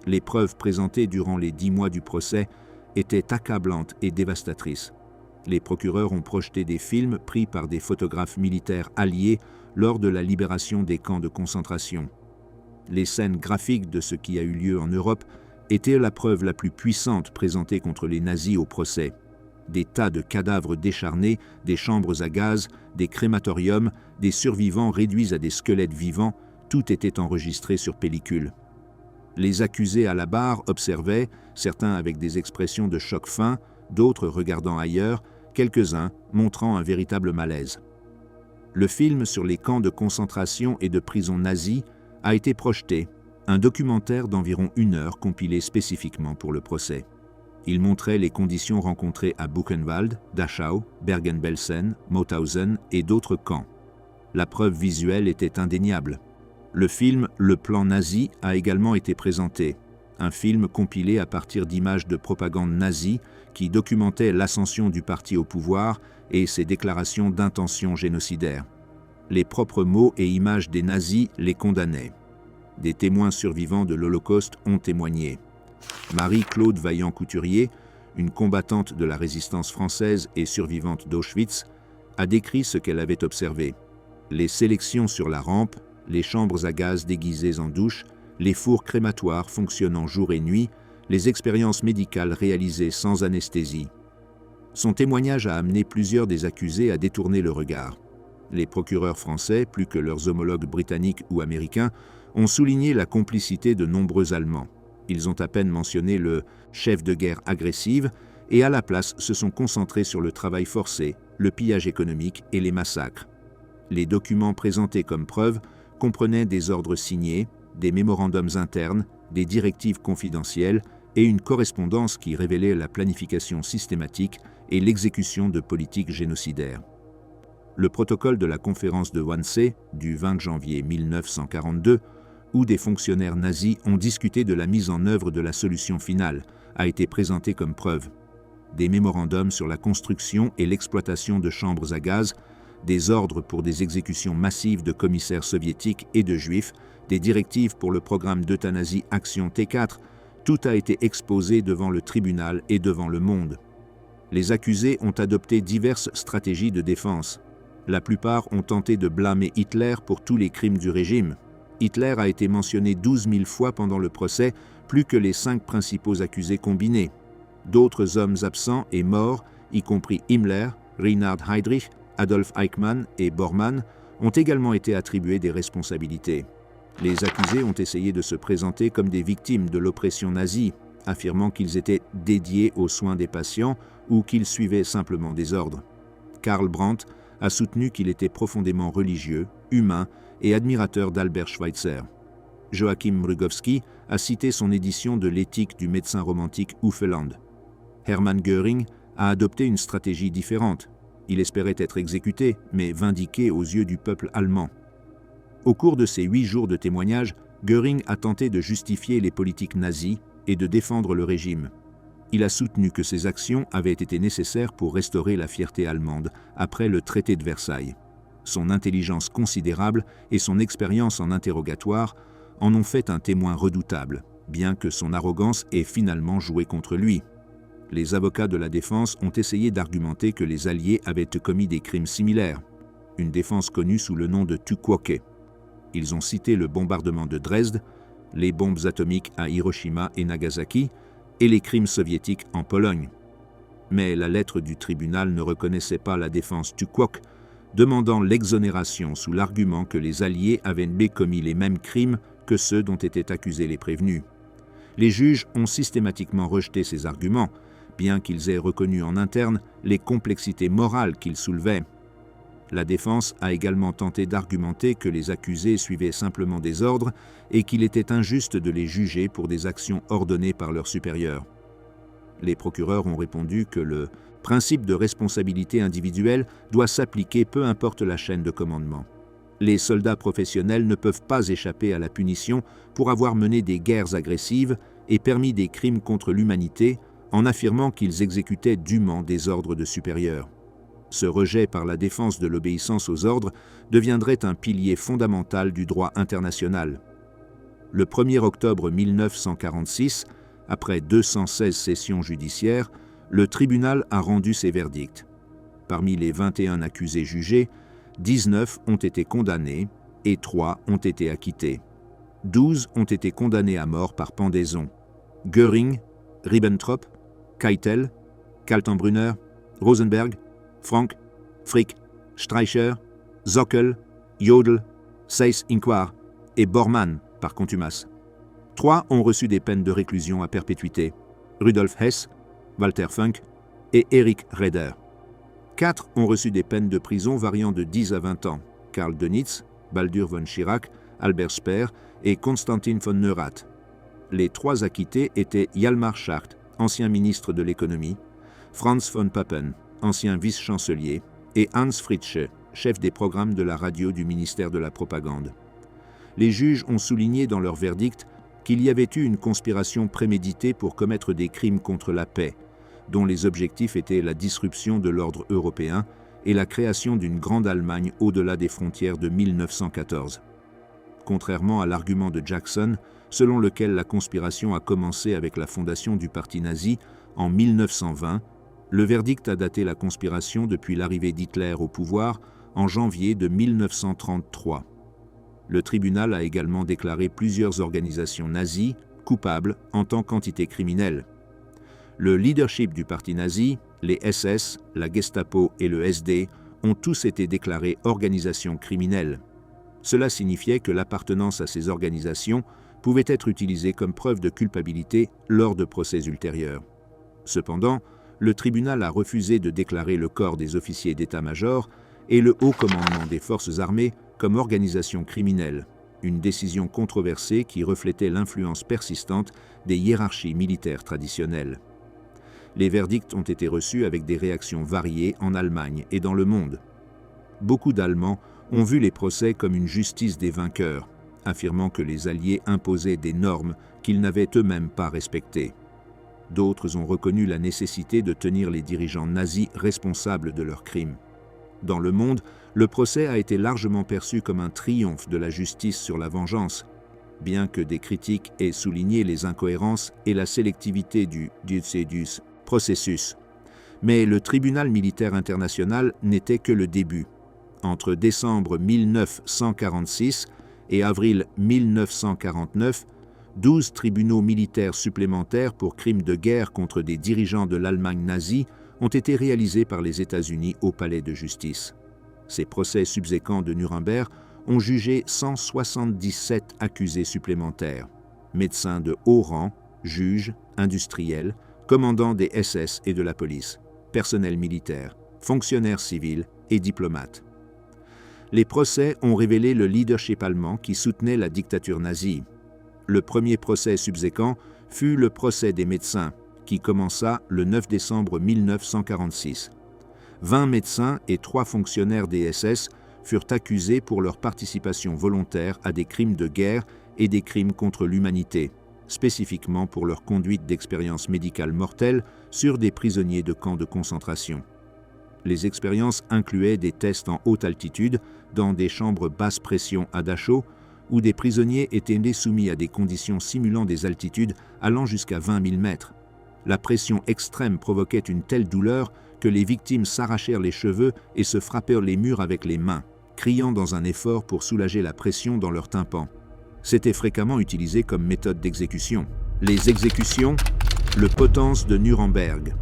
Les preuves présentées durant les 10 mois du procès étaient accablantes et dévastatrices. Les procureurs ont projeté des films pris par des photographes militaires alliés lors de la libération des camps de concentration. Les scènes graphiques de ce qui a eu lieu en Europe étaient la preuve la plus puissante présentée contre les nazis au procès. Des tas de cadavres décharnés, des chambres à gaz, des crématoriums, des survivants réduits à des squelettes vivants, tout était enregistré sur pellicule. Les accusés à la barre observaient, certains avec des expressions de choc fin, d'autres regardant ailleurs, quelques-uns montrant un véritable malaise. Le film sur les camps de concentration et de prison nazis a été projeté, un documentaire d'environ 1 heure compilé spécifiquement pour le procès. Il montrait les conditions rencontrées à Buchenwald, Dachau, Bergen-Belsen, Mauthausen et d'autres camps. La preuve visuelle était indéniable. Le film « Le plan nazi » a également été présenté, un film compilé à partir d'images de propagande nazie qui documentait l'ascension du parti au pouvoir et ses déclarations d'intention génocidaire. Les propres mots et images des nazis les condamnaient. Des témoins survivants de l'Holocauste ont témoigné. Marie-Claude Vaillant-Couturier, une combattante de la résistance française et survivante d'Auschwitz, a décrit ce qu'elle avait observé. Les sélections sur la rampe, les chambres à gaz déguisées en douche, les fours crématoires fonctionnant jour et nuit, les expériences médicales réalisées sans anesthésie. Son témoignage a amené plusieurs des accusés à détourner le regard. Les procureurs français, plus que leurs homologues britanniques ou américains, ont souligné la complicité de nombreux Allemands. Ils ont à peine mentionné le « chef de guerre agressive » et à la place se sont concentrés sur le travail forcé, le pillage économique et les massacres. Les documents présentés comme preuve comprenaient des ordres signés, des mémorandums internes, des directives confidentielles et une correspondance qui révélait la planification systématique et l'exécution de politiques génocidaires. Le protocole de la conférence de Wannsee du 20 janvier 1942, où des fonctionnaires nazis ont discuté de la mise en œuvre de la solution finale, a été présenté comme preuve. Des mémorandums sur la construction et l'exploitation de chambres à gaz, des ordres pour des exécutions massives de commissaires soviétiques et de juifs, des directives pour le programme d'euthanasie Action T4, tout a été exposé devant le tribunal et devant le monde. Les accusés ont adopté diverses stratégies de défense. La plupart ont tenté de blâmer Hitler pour tous les crimes du régime. Hitler a été mentionné 12 000 fois pendant le procès, plus que les 5 principaux accusés combinés. D'autres hommes absents et morts, y compris Himmler, Reinhard Heydrich, Adolf Eichmann et Bormann, ont également été attribués des responsabilités. Les accusés ont essayé de se présenter comme des victimes de l'oppression nazie, affirmant qu'ils étaient dédiés aux soins des patients ou qu'ils suivaient simplement des ordres. Karl Brandt a soutenu qu'il était profondément religieux, humain et admirateur d'Albert Schweitzer. Joachim Mrugowski a cité son édition de l'éthique du médecin romantique Hufeland. Hermann Göring a adopté une stratégie différente. Il espérait être exécuté, mais vindiqué aux yeux du peuple allemand. Au cours de ces 8 jours de témoignage, Göring a tenté de justifier les politiques nazies et de défendre le régime. Il a soutenu que ces actions avaient été nécessaires pour restaurer la fierté allemande après le traité de Versailles. Son intelligence considérable et son expérience en interrogatoire en ont fait un témoin redoutable, bien que son arrogance ait finalement joué contre lui. Les avocats de la défense ont essayé d'argumenter que les Alliés avaient commis des crimes similaires, une défense connue sous le nom de Tuchkocke. Ils ont cité le bombardement de Dresde, les bombes atomiques à Hiroshima et Nagasaki et les crimes soviétiques en Pologne. Mais la lettre du tribunal ne reconnaissait pas la défense Tuchkocke, demandant l'exonération sous l'argument que les Alliés avaient commis les mêmes crimes que ceux dont étaient accusés les prévenus. Les juges ont systématiquement rejeté ces arguments, bien qu'ils aient reconnu en interne les complexités morales qu'ils soulevaient. La défense a également tenté d'argumenter que les accusés suivaient simplement des ordres et qu'il était injuste de les juger pour des actions ordonnées par leurs supérieurs. Les procureurs ont répondu que le principe de responsabilité individuelle doit s'appliquer peu importe la chaîne de commandement. Les soldats professionnels ne peuvent pas échapper à la punition pour avoir mené des guerres agressives et permis des crimes contre l'humanité en affirmant qu'ils exécutaient dûment des ordres de supérieurs. Ce rejet par la défense de l'obéissance aux ordres deviendrait un pilier fondamental du droit international. Le 1er octobre 1946, après 216 sessions judiciaires, le tribunal a rendu ses verdicts. Parmi les 21 accusés jugés, 19 ont été condamnés et 3 ont été acquittés. 12 ont été condamnés à mort par pendaison. Göring, Ribbentrop, Keitel, Kaltenbrunner, Rosenberg, Frank, Frick, Streicher, Zockel, Jodl, Seyss-Inquart et Bormann par contumace. 3 ont reçu des peines de réclusion à perpétuité, Rudolf Hess, Walter Funk et Erich Raeder. 4 ont reçu des peines de prison variant de 10 à 20 ans, Karl Dönitz, Baldur von Schirach, Albert Speer et Konstantin von Neurath. Les 3 acquittés étaient Hjalmar Schacht, ancien ministre de l'économie, Franz von Papen, ancien vice-chancelier, et Hans Fritzsche, chef des programmes de la radio du ministère de la Propagande. Les juges ont souligné dans leur verdict qu'il y avait eu une conspiration préméditée pour commettre des crimes contre la paix, dont les objectifs étaient la disruption de l'ordre européen et la création d'une grande Allemagne au-delà des frontières de 1914. Contrairement à l'argument de Jackson, selon lequel la conspiration a commencé avec la fondation du parti nazi en 1920, le verdict a daté la conspiration depuis l'arrivée d'Hitler au pouvoir en janvier de 1933. Le tribunal a également déclaré plusieurs organisations nazies coupables en tant qu'entités criminelles. Le leadership du parti nazi, les SS, la Gestapo et le SD ont tous été déclarés organisations criminelles. Cela signifiait que l'appartenance à ces organisations pouvait être utilisée comme preuve de culpabilité lors de procès ultérieurs. Cependant, le tribunal a refusé de déclarer le corps des officiers d'état-major et le haut commandement des forces armées comme organisation criminelle, une décision controversée qui reflétait l'influence persistante des hiérarchies militaires traditionnelles. Les verdicts ont été reçus avec des réactions variées en Allemagne et dans le monde. Beaucoup d'Allemands ont vu les procès comme une justice des vainqueurs, affirmant que les Alliés imposaient des normes qu'ils n'avaient eux-mêmes pas respectées. D'autres ont reconnu la nécessité de tenir les dirigeants nazis responsables de leurs crimes. Dans le monde, le procès a été largement perçu comme un triomphe de la justice sur la vengeance, bien que des critiques aient souligné les incohérences et la sélectivité du processus. Mais le tribunal militaire international n'était que le début. Entre décembre 1946 et avril 1949, 12 tribunaux militaires supplémentaires pour crimes de guerre contre des dirigeants de l'Allemagne nazie ont été réalisés par les États-Unis au palais de justice. Ces procès subséquents de Nuremberg ont jugé 177 accusés supplémentaires, médecins de haut rang, juges, industriels, commandants des SS et de la police, personnel militaire, fonctionnaires civils et diplomates. Les procès ont révélé le leadership allemand qui soutenait la dictature nazie. Le premier procès subséquent fut le procès des médecins, qui commença le 9 décembre 1946. 20 médecins et 3 fonctionnaires des SS furent accusés pour leur participation volontaire à des crimes de guerre et des crimes contre l'humanité, spécifiquement pour leur conduite d'expériences médicales mortelles sur des prisonniers de camps de concentration. Les expériences incluaient des tests en haute altitude, dans des chambres basse pression à Dachau, où des prisonniers étaient soumis à des conditions simulant des altitudes allant jusqu'à 20 000 mètres. La pression extrême provoquait une telle douleur que les victimes s'arrachèrent les cheveux et se frappèrent les murs avec les mains, criant dans un effort pour soulager la pression dans leurs tympans. C'était fréquemment utilisé comme méthode d'exécution. Les exécutions, le Potence de Nuremberg.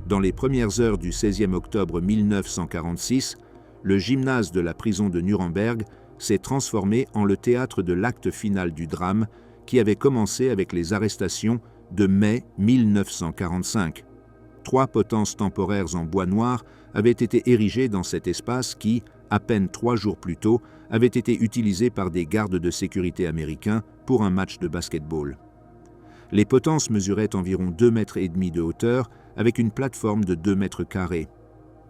Dans les premières heures du 16e octobre 1946, le gymnase de la prison de Nuremberg s'est transformé en le théâtre de l'acte final du drame qui avait commencé avec les arrestations de mai 1945. 3 potences temporaires en bois noir avaient été érigées dans cet espace qui, à peine 3 jours plus tôt, avait été utilisé par des gardes de sécurité américains pour un match de basket-ball. Les potences mesuraient environ 2,5 mètres de hauteur avec une plateforme de 2 mètres carrés.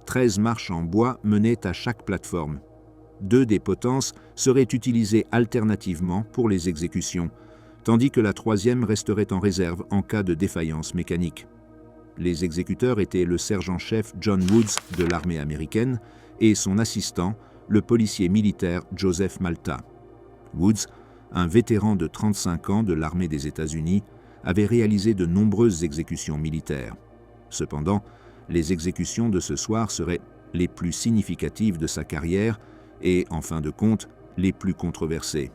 13 marches en bois menaient à chaque plateforme. 2 des potences seraient utilisées alternativement pour les exécutions, tandis que la 3e resterait en réserve en cas de défaillance mécanique. Les exécuteurs étaient le sergent-chef John Woods de l'armée américaine et son assistant, le policier militaire Joseph Malta. Woods, un vétéran de 35 ans de l'armée des États-Unis, avait réalisé de nombreuses exécutions militaires. Cependant, les exécutions de ce soir seraient les plus significatives de sa carrière et, en fin de compte, les plus controversées.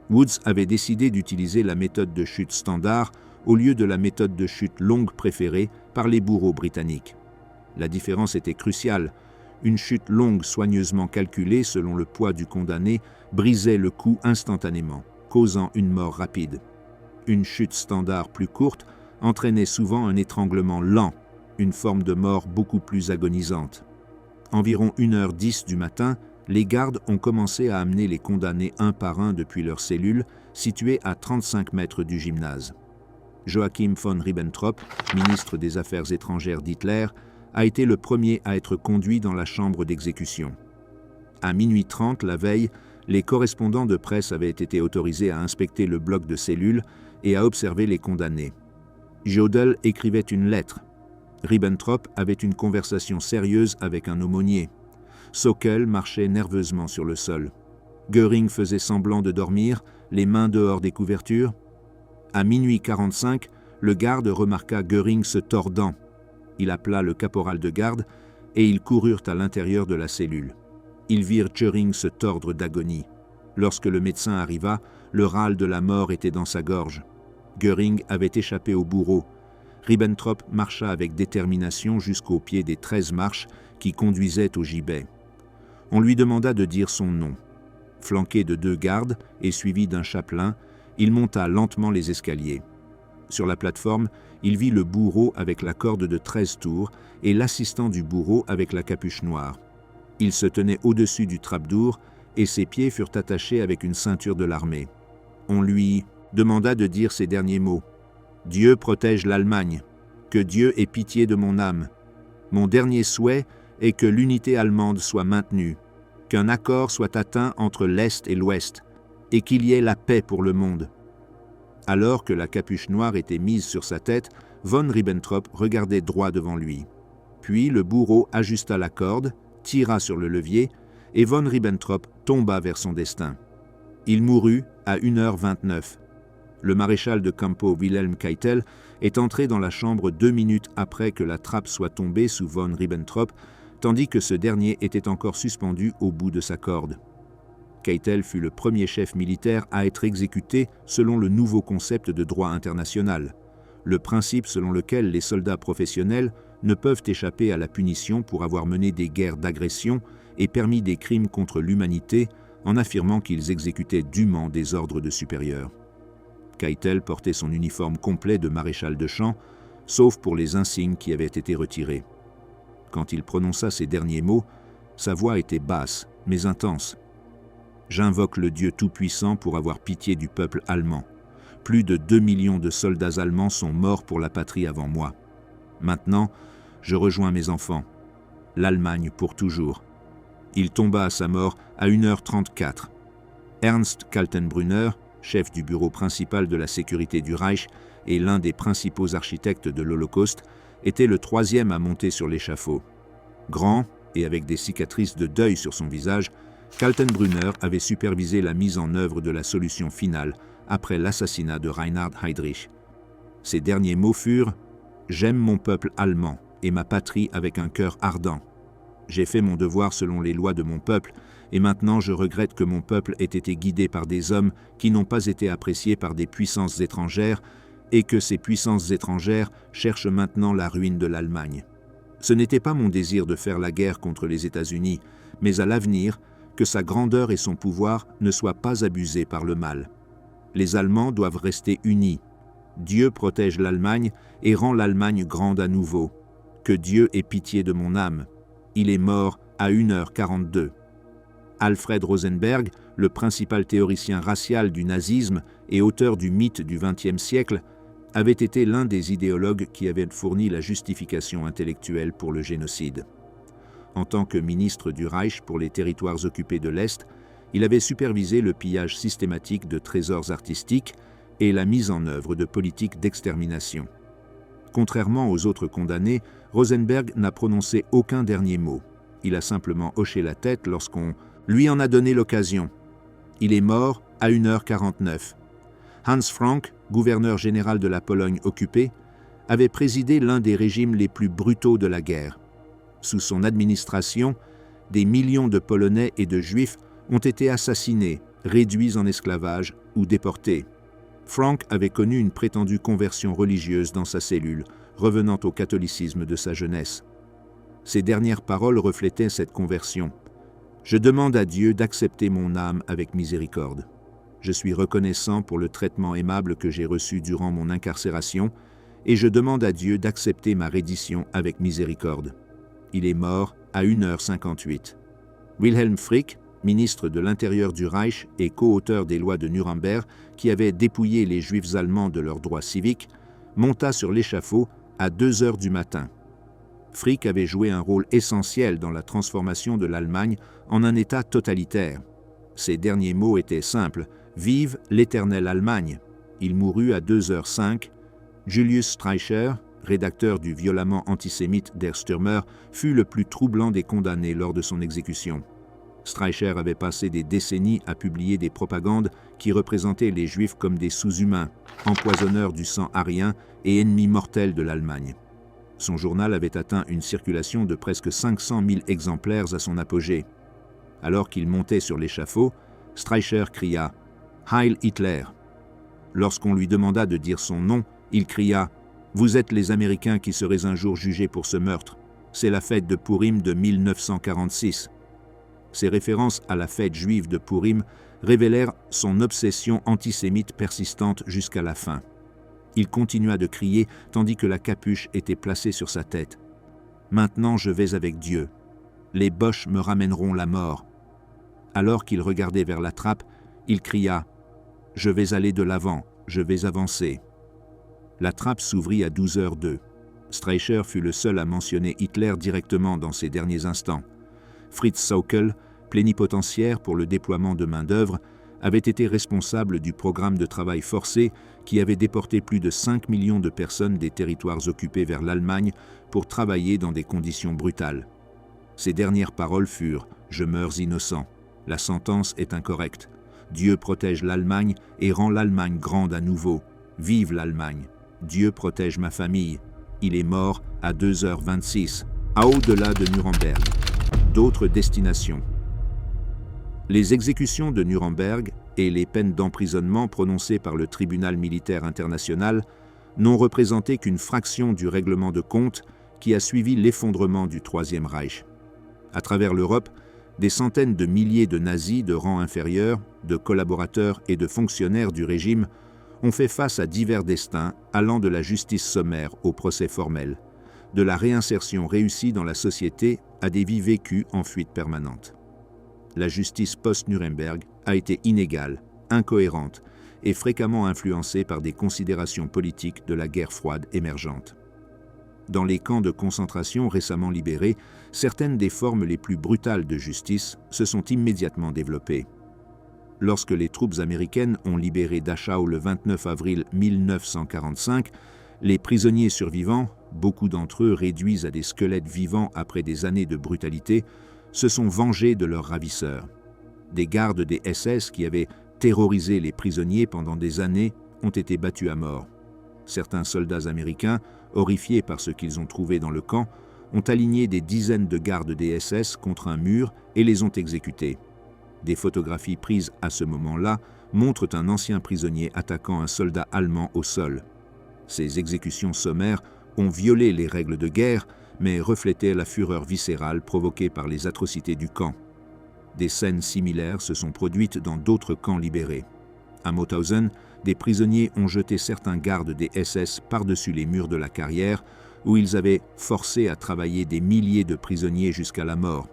Woods avait décidé d'utiliser la méthode de chute standard au lieu de la méthode de chute longue préférée par les bourreaux britanniques. La différence était cruciale. Une chute longue soigneusement calculée selon le poids du condamné brisait le cou instantanément, causant une mort rapide. Une chute standard plus courte entraînait souvent un étranglement lent, une forme de mort beaucoup plus agonisante. Environ 1h10 du matin, les gardes ont commencé à amener les condamnés un par un depuis leurs cellules, situées à 35 mètres du gymnase. Joachim von Ribbentrop, ministre des Affaires étrangères d'Hitler, a été le premier à être conduit dans la chambre d'exécution. À minuit 30 la veille, les correspondants de presse avaient été autorisés à inspecter le bloc de cellules et à observer les condamnés. Jodl écrivait une lettre. Ribbentrop avait une conversation sérieuse avec un aumônier. Sauckel marchait nerveusement sur le sol. Göring faisait semblant de dormir, les mains dehors des couvertures. À minuit 45, le garde remarqua Göring se tordant. Il appela le caporal de garde et ils coururent à l'intérieur de la cellule. Ils virent Göring se tordre d'agonie. Lorsque le médecin arriva, le râle de la mort était dans sa gorge. Göring avait échappé au bourreau. Ribbentrop marcha avec détermination jusqu'au pied des 13 marches qui conduisaient au gibet. On lui demanda de dire son nom. Flanqué de 2 gardes et suivi d'un chapelain, il monta lentement les escaliers. Sur la plateforme, il vit le bourreau avec la corde de 13 tours et l'assistant du bourreau avec la capuche noire. Il se tenait au-dessus du trapdoor et ses pieds furent attachés avec une ceinture de l'armée. On lui demanda de dire ces derniers mots. « Dieu protège l'Allemagne. Que Dieu ait pitié de mon âme. Mon dernier souhait est que l'unité allemande soit maintenue, qu'un accord soit atteint entre l'Est et l'Ouest, et qu'il y ait la paix pour le monde. » Alors que la capuche noire était mise sur sa tête, von Ribbentrop regardait droit devant lui. Puis le bourreau ajusta la corde, tira sur le levier, et von Ribbentrop tomba vers son destin. Il mourut à 1h29. Le maréchal de campo Wilhelm Keitel est entré dans la chambre 2 minutes après que la trappe soit tombée sous von Ribbentrop, tandis que ce dernier était encore suspendu au bout de sa corde. Keitel fut le premier chef militaire à être exécuté selon le nouveau concept de droit international, le principe selon lequel les soldats professionnels ne peuvent échapper à la punition pour avoir mené des guerres d'agression et permis des crimes contre l'humanité en affirmant qu'ils exécutaient dûment des ordres de supérieurs. Keitel portait son uniforme complet de maréchal de champ, sauf pour les insignes qui avaient été retirés. Quand il prononça ces derniers mots, sa voix était basse, mais intense. « J'invoque le Dieu Tout-Puissant pour avoir pitié du peuple allemand. Plus de 2 millions de soldats allemands sont morts pour la patrie avant moi. Maintenant, je rejoins mes enfants. L'Allemagne pour toujours. » Il tomba à sa mort à 1h34. Ernst Kaltenbrunner, chef du bureau principal de la sécurité du Reich et l'un des principaux architectes de l'Holocauste, était le troisième à monter sur l'échafaud. Grand et avec des cicatrices de deuil sur son visage, Kaltenbrunner avait supervisé la mise en œuvre de la solution finale après l'assassinat de Reinhard Heydrich. Ses derniers mots furent « J'aime mon peuple allemand et ma patrie avec un cœur ardent. J'ai fait mon devoir selon les lois de mon peuple, et maintenant je regrette que mon peuple ait été guidé par des hommes qui n'ont pas été appréciés par des puissances étrangères, et que ces puissances étrangères cherchent maintenant la ruine de l'Allemagne. Ce n'était pas mon désir de faire la guerre contre les États-Unis, mais à l'avenir, que sa grandeur et son pouvoir ne soient pas abusés par le mal. Les Allemands doivent rester unis. Dieu protège l'Allemagne et rend l'Allemagne grande à nouveau. Que Dieu ait pitié de mon âme. Il est mort à 1h42. Alfred Rosenberg, le principal théoricien racial du nazisme et auteur du mythe du XXe siècle, avait été l'un des idéologues qui avaient fourni la justification intellectuelle pour le génocide. En tant que ministre du Reich pour les territoires occupés de l'Est, il avait supervisé le pillage systématique de trésors artistiques et la mise en œuvre de politiques d'extermination. Contrairement aux autres condamnés, Rosenberg n'a prononcé aucun dernier mot. Il a simplement hoché la tête lorsqu'on lui en a donné l'occasion. Il est mort à 1h49. Hans Frank, gouverneur général de la Pologne occupée, avait présidé l'un des régimes les plus brutaux de la guerre. Sous son administration, des millions de Polonais et de Juifs ont été assassinés, réduits en esclavage ou déportés. Frank avait connu une prétendue conversion religieuse dans sa cellule, revenant au catholicisme de sa jeunesse. Ses dernières paroles reflétaient cette conversion. « Je demande à Dieu d'accepter mon âme avec miséricorde. Je suis reconnaissant pour le traitement aimable que j'ai reçu durant mon incarcération, et je demande à Dieu d'accepter ma reddition avec miséricorde. » Il est mort à 1h58. Wilhelm Frick, ministre de l'Intérieur du Reich et co-auteur des lois de Nuremberg qui avaient dépouillé les Juifs allemands de leurs droits civiques, monta sur l'échafaud à 2h du matin. Frick avait joué un rôle essentiel dans la transformation de l'Allemagne en un État totalitaire. Ses derniers mots étaient simples « Vive l'éternelle Allemagne !» Il mourut à 2h05. Julius Streicher, rédacteur du violemment antisémite Der Stürmer, fut le plus troublant des condamnés lors de son exécution. Streicher avait passé des décennies à publier des propagandes qui représentaient les Juifs comme des sous-humains, empoisonneurs du sang arien et ennemis mortels de l'Allemagne. Son journal avait atteint une circulation de presque 500 000 exemplaires à son apogée. Alors qu'il montait sur l'échafaud, Streicher cria « Heil Hitler !» Lorsqu'on lui demanda de dire son nom, il cria « Vous êtes les Américains qui serez un jour jugés pour ce meurtre. C'est la fête de Purim de 1946. » Ces références à la fête juive de Purim révélèrent son obsession antisémite persistante jusqu'à la fin. Il continua de crier tandis que la capuche était placée sur sa tête. « Maintenant je vais avec Dieu. Les Boches me ramèneront la mort. » Alors qu'il regardait vers la trappe, il cria « Je vais aller de l'avant, je vais avancer. » La trappe s'ouvrit à 12h02. Streicher fut le seul à mentionner Hitler directement dans ses derniers instants. Fritz Sauckel, plénipotentiaire pour le déploiement de main-d'œuvre, avait été responsable du programme de travail forcé qui avait déporté plus de 5 millions de personnes des territoires occupés vers l'Allemagne pour travailler dans des conditions brutales. Ses dernières paroles furent « Je meurs innocent. La sentence est incorrecte. Dieu protège l'Allemagne et rend l'Allemagne grande à nouveau. Vive l'Allemagne. Dieu protège ma famille. Il est mort à 2h26, à au-delà de Nuremberg. » D'autres destinations. Les exécutions de Nuremberg et les peines d'emprisonnement prononcées par le tribunal militaire international n'ont représenté qu'une fraction du règlement de compte qui a suivi l'effondrement du Troisième Reich. À travers l'Europe, des centaines de milliers de nazis de rang inférieur, de collaborateurs et de fonctionnaires du régime ont fait face à divers destins allant de la justice sommaire au procès formel, de la réinsertion réussie dans la société à des vies vécues en fuite permanente. La justice post-Nuremberg a été inégale, incohérente et fréquemment influencée par des considérations politiques de la guerre froide émergente. Dans les camps de concentration récemment libérés, certaines des formes les plus brutales de justice se sont immédiatement développées. lorsque les troupes américaines ont libéré Dachau le 29 avril 1945, les prisonniers survivants, beaucoup d'entre eux réduits à des squelettes vivants après des années de brutalité, se sont vengés de leurs ravisseurs. Des gardes des SS qui avaient terrorisé les prisonniers pendant des années ont été battus à mort. Certains soldats américains, horrifiés par ce qu'ils ont trouvé dans le camp, ont aligné des dizaines de gardes des SS contre un mur et les ont exécutés. Des photographies prises à ce moment-là montrent un ancien prisonnier attaquant un soldat allemand au sol. Ces exécutions sommaires ont violé les règles de guerre, mais reflétaient la fureur viscérale provoquée par les atrocités du camp. Des scènes similaires se sont produites dans d'autres camps libérés. À Mauthausen, des prisonniers ont jeté certains gardes des SS par-dessus les murs de la carrière, où ils avaient forcé à travailler des milliers de prisonniers jusqu'à la mort.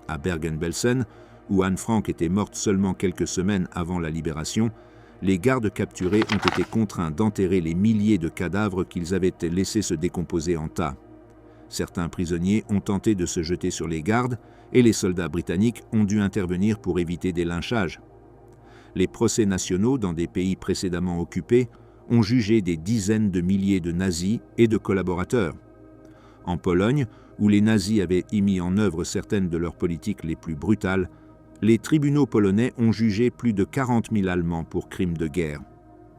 À Bergen-Belsen, où Anne Frank était morte seulement quelques semaines avant la libération, les gardes capturés ont été contraints d'enterrer les milliers de cadavres qu'ils avaient laissés se décomposer en tas. Certains prisonniers ont tenté de se jeter sur les gardes et les soldats britanniques ont dû intervenir pour éviter des lynchages. Les procès nationaux dans des pays précédemment occupés ont jugé des dizaines de milliers de nazis et de collaborateurs. En Pologne, où les nazis avaient mis en œuvre certaines de leurs politiques les plus brutales, les tribunaux polonais ont jugé plus de 40 000 Allemands pour crimes de guerre.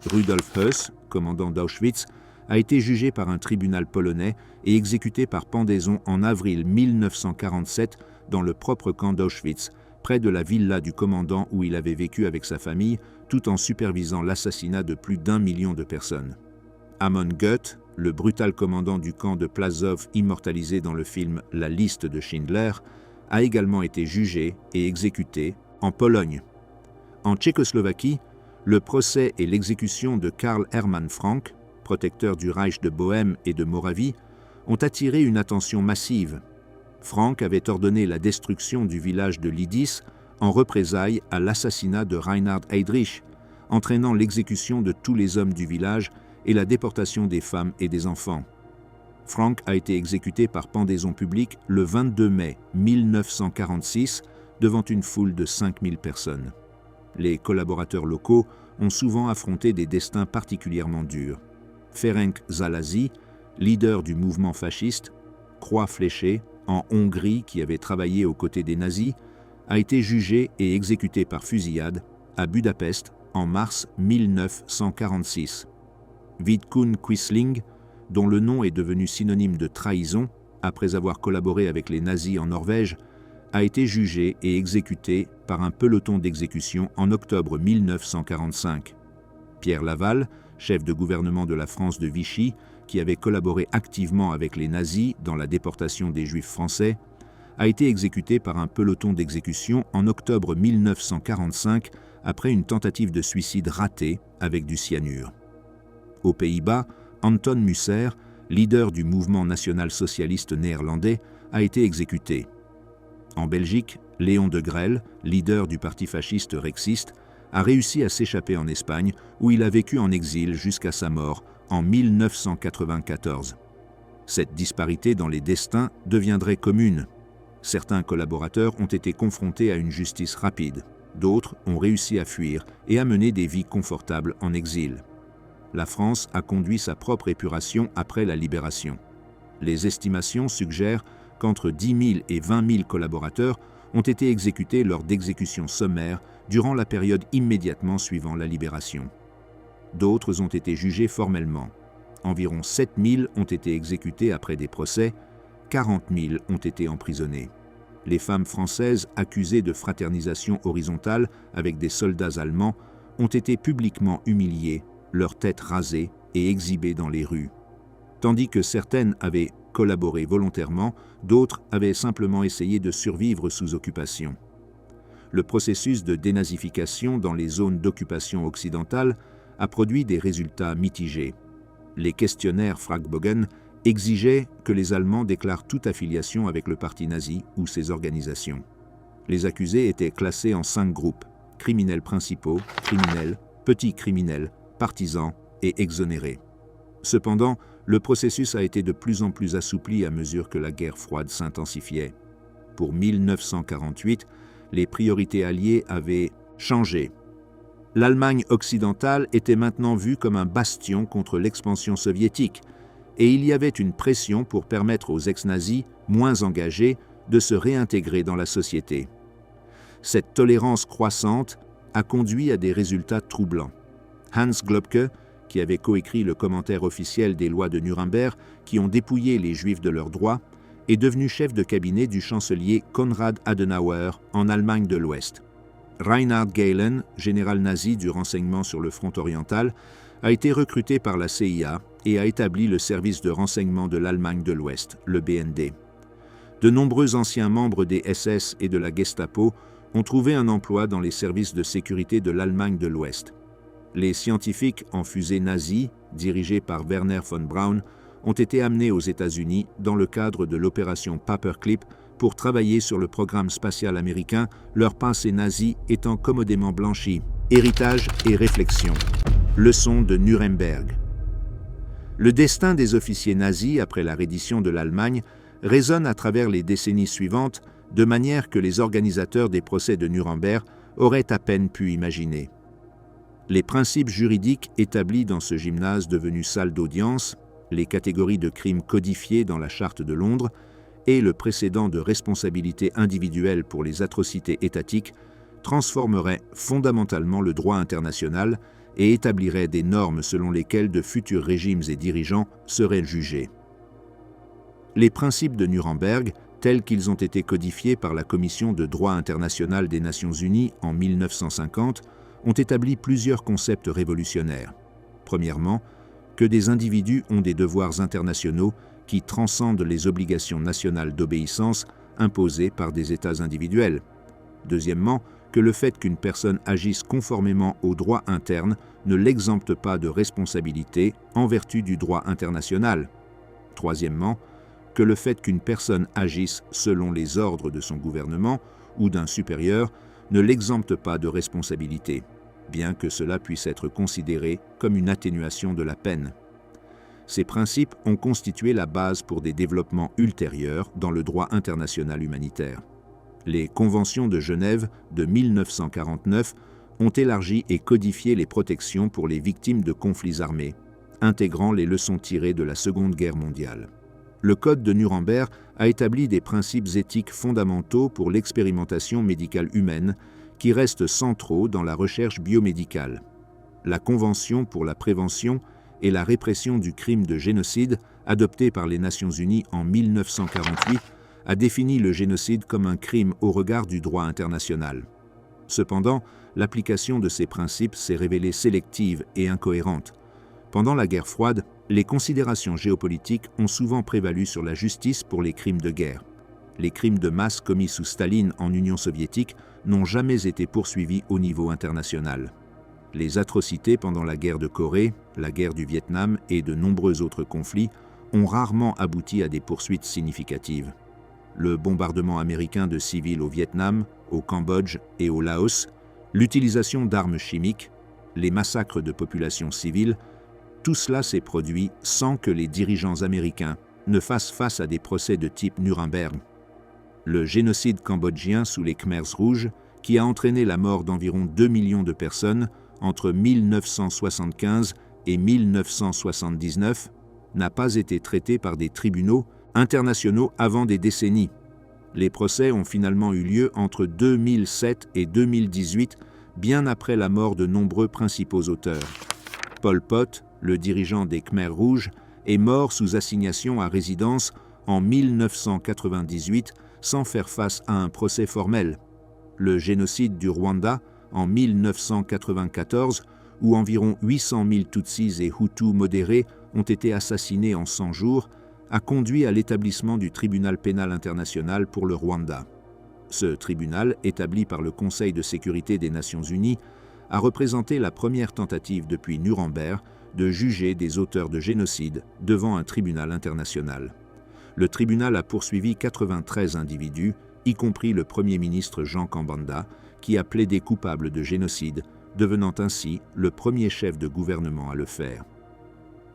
Rudolf Höss, commandant d'Auschwitz, a été jugé par un tribunal polonais et exécuté par pendaison en avril 1947 dans le propre camp d'Auschwitz, près de la villa du commandant où il avait vécu avec sa famille, tout en supervisant l'assassinat de plus d'1 million de personnes. Amon Goeth, le brutal commandant du camp de Płaszów immortalisé dans le film La liste de Schindler, a également été jugé et exécuté en Pologne. En Tchécoslovaquie, le procès et l'exécution de Karl Hermann Frank, protecteur du Reich de Bohême et de Moravie, ont attiré une attention massive. Frank avait ordonné la destruction du village de Lidis en représailles à l'assassinat de Reinhard Heydrich, entraînant l'exécution de tous les hommes du village et la déportation des femmes et des enfants. Frank a été exécuté par pendaison publique le 22 mai 1946 devant une foule de 5000 personnes. Les collaborateurs locaux ont souvent affronté des destins particulièrement durs. Ferenc Szalasi, leader du mouvement fasciste, croix fléchée, en Hongrie qui avait travaillé aux côtés des nazis, a été jugé et exécuté par fusillade à Budapest en mars 1946. Vidkun Quisling, dont le nom est devenu synonyme de trahison après avoir collaboré avec les nazis en Norvège, a été jugé et exécuté par un peloton d'exécution en octobre 1945. Pierre Laval, chef de gouvernement de la France de Vichy, qui avait collaboré activement avec les nazis dans la déportation des Juifs français, a été exécuté par un peloton d'exécution en octobre 1945 après une tentative de suicide ratée avec du cyanure. Aux Pays-Bas, Anton Musser, leader du mouvement national-socialiste néerlandais, a été exécuté. En Belgique, Léon de Grelle, leader du parti fasciste rexiste, a réussi à s'échapper en Espagne où il a vécu en exil jusqu'à sa mort en 1994. Cette disparité dans les destins deviendrait commune. Certains collaborateurs ont été confrontés à une justice rapide, d'autres ont réussi à fuir et à mener des vies confortables en exil. La France a conduit sa propre épuration après la libération. Les estimations suggèrent qu'entre 10 000 et 20 000 collaborateurs ont été exécutés lors d'exécutions sommaires durant la période immédiatement suivant la libération. D'autres ont été jugés formellement. Environ 7 000 ont été exécutés après des procès, 40 000 ont été emprisonnés. Les femmes françaises accusées de fraternisation horizontale avec des soldats allemands ont été publiquement humiliées, leurs têtes rasées et exhibées dans les rues. Tandis que certaines avaient collaboré volontairement, d'autres avaient simplement essayé de survivre sous occupation. Le processus de dénazification dans les zones d'occupation occidentale a produit des résultats mitigés. Les questionnaires Fragebogen exigeaient que les Allemands déclarent toute affiliation avec le parti nazi ou ses organisations. Les accusés étaient classés en 5 groupes: criminels principaux, criminels, petits criminels, partisans et exonérés. Cependant, le processus a été de plus en plus assoupli à mesure que la guerre froide s'intensifiait. Pour 1948, les priorités alliées avaient changé L'Allemagne occidentale était maintenant vue comme un bastion contre l'expansion soviétique, et il y avait une pression pour permettre aux ex-nazis, moins engagés, de se réintégrer dans la société. Cette tolérance croissante a conduit à des résultats troublants. Hans Globke, qui avait coécrit le commentaire officiel des lois de Nuremberg qui ont dépouillé les Juifs de leurs droits, est devenu chef de cabinet du chancelier Konrad Adenauer en Allemagne de l'Ouest. Reinhard Gehlen, général nazi du renseignement sur le front oriental, a été recruté par la CIA et a établi le service de renseignement de l'Allemagne de l'Ouest, le BND. De nombreux anciens membres des SS et de la Gestapo ont trouvé un emploi dans les services de sécurité de l'Allemagne de l'Ouest. Les scientifiques en fusée nazie, dirigés par Werner von Braun, ont été amenés aux États-Unis dans le cadre de l'opération Paperclip pour travailler sur le programme spatial américain, leur passé nazi étant commodément blanchi. Héritage et réflexion. Leçon de Nuremberg. Le destin des officiers nazis après la reddition de l'Allemagne résonne à travers les décennies suivantes de manière que les organisateurs des procès de Nuremberg auraient à peine pu imaginer. Les principes juridiques établis dans ce gymnase devenu salle d'audience, les catégories de crimes codifiées dans la Charte de Londres et le précédent de responsabilité individuelle pour les atrocités étatiques transformeraient fondamentalement le droit international et établiraient des normes selon lesquelles de futurs régimes et dirigeants seraient jugés. Les principes de Nuremberg, tels qu'ils ont été codifiés par la Commission de droit international des Nations Unies en 1950, ont établi plusieurs concepts révolutionnaires. Premièrement, que des individus ont des devoirs internationaux qui transcendent les obligations nationales d'obéissance imposées par des États individuels. Deuxièmement, que le fait qu'une personne agisse conformément au droit interne ne l'exempte pas de responsabilité en vertu du droit international. Troisièmement, que le fait qu'une personne agisse selon les ordres de son gouvernement ou d'un supérieur ne l'exempte pas de responsabilité, bien que cela puisse être considéré comme une atténuation de la peine. Ces principes ont constitué la base pour des développements ultérieurs dans le droit international humanitaire. Les conventions de Genève de 1949 ont élargi et codifié les protections pour les victimes de conflits armés, intégrant les leçons tirées de la Seconde Guerre mondiale. Le Code de Nuremberg a établi des principes éthiques fondamentaux pour l'expérimentation médicale humaine qui restent centraux dans la recherche biomédicale. La Convention pour la prévention et la répression du crime de génocide, adoptée par les Nations Unies en 1948, a défini le génocide comme un crime au regard du droit international. Cependant, l'application de ces principes s'est révélée sélective et incohérente. Pendant la guerre froide, les considérations géopolitiques ont souvent prévalu sur la justice pour les crimes de guerre. Les crimes de masse commis sous Staline en Union soviétique n'ont jamais été poursuivis au niveau international. Les atrocités pendant la guerre de Corée, la guerre du Vietnam et de nombreux autres conflits ont rarement abouti à des poursuites significatives. Le bombardement américain de civils au Vietnam, au Cambodge et au Laos, l'utilisation d'armes chimiques, les massacres de populations civiles, tout cela s'est produit sans que les dirigeants américains ne fassent face à des procès de type Nuremberg. Le génocide cambodgien sous les Khmers rouges, qui a entraîné la mort d'environ 2 millions de personnes entre 1975 et 1979, n'a pas été traité par des tribunaux internationaux avant des décennies. Les procès ont finalement eu lieu entre 2007 et 2018, bien après la mort de nombreux principaux auteurs. Pol Pot, le dirigeant des Khmers rouges, est mort sous assignation à résidence en 1998 sans faire face à un procès formel. Le génocide du Rwanda en 1994, où environ 800 000 Tutsis et Hutus modérés ont été assassinés en 100 jours, a conduit à l'établissement du tribunal pénal international pour le Rwanda. Ce tribunal, établi par le Conseil de sécurité des Nations Unies, a représenté la première tentative depuis Nuremberg de juger des auteurs de génocide devant un tribunal international. Le tribunal a poursuivi 93 individus, y compris le Premier ministre Jean Kambanda, qui a plaidé coupable de génocide, devenant ainsi le premier chef de gouvernement à le faire.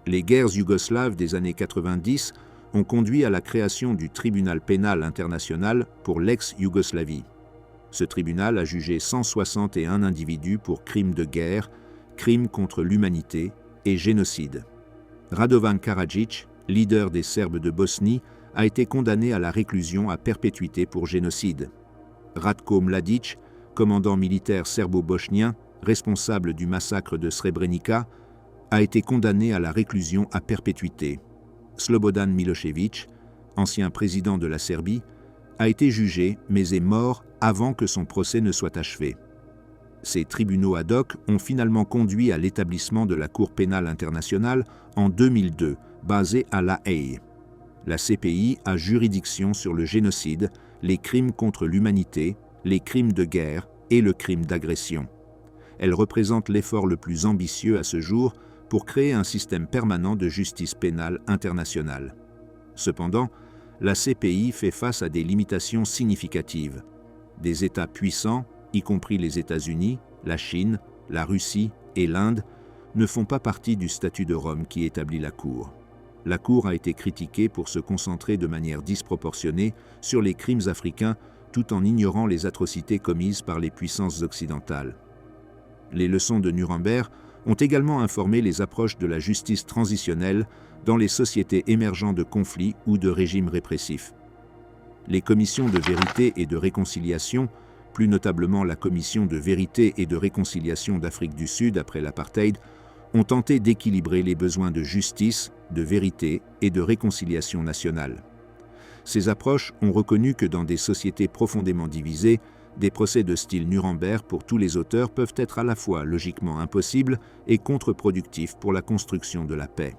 Les guerres yougoslaves des années 90 ont conduit à la création du tribunal pénal international pour l'ex-Yougoslavie. Ce tribunal a jugé 161 individus pour crimes de guerre, crimes contre l'humanité et génocide. Radovan Karadzic, leader des Serbes de Bosnie, a été condamné à la réclusion à perpétuité pour génocide. Ratko Mladic, commandant militaire serbo-bosnien, responsable du massacre de Srebrenica, a été condamné à la réclusion à perpétuité. Slobodan Milošević, ancien président de la Serbie, a été jugé mais est mort avant que son procès ne soit achevé. Ces tribunaux ad hoc ont finalement conduit à l'établissement de la Cour pénale internationale en 2002, basée à La Haye. La CPI a juridiction sur le génocide, les crimes contre l'humanité, les crimes de guerre et le crime d'agression. Elle représente l'effort le plus ambitieux à ce jour pour créer un système permanent de justice pénale internationale. Cependant, la CPI fait face à des limitations significatives. Des États puissants, y compris les États-Unis, la Chine, la Russie et l'Inde, ne font pas partie du statut de Rome qui établit la Cour. La Cour a été critiquée pour se concentrer de manière disproportionnée sur les crimes africains tout en ignorant les atrocités commises par les puissances occidentales. Les leçons de Nuremberg ont également informé les approches de la justice transitionnelle dans les sociétés émergeant de conflits ou de régimes répressifs. Les commissions de vérité et de réconciliation, plus notablement la commission de vérité et de réconciliation d'Afrique du Sud après l'apartheid, ont tenté d'équilibrer les besoins de justice, de vérité et de réconciliation nationale. Ces approches ont reconnu que dans des sociétés profondément divisées, des procès de style Nuremberg pour tous les auteurs peuvent être à la fois logiquement impossibles et contre-productifs pour la construction de la paix.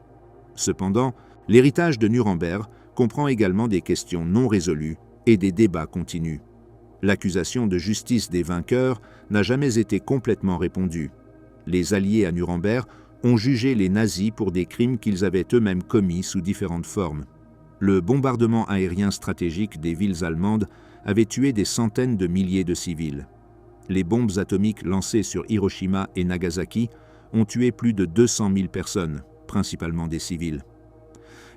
Cependant, l'héritage de Nuremberg comprend également des questions non résolues et des débats continus. L'accusation de justice des vainqueurs n'a jamais été complètement répondue. Les alliés à Nuremberg ont jugé les nazis pour des crimes qu'ils avaient eux-mêmes commis sous différentes formes. Le bombardement aérien stratégique des villes allemandes avait tué des centaines de milliers de civils. Les bombes atomiques lancées sur Hiroshima et Nagasaki ont tué plus de 200 000 personnes, principalement des civils.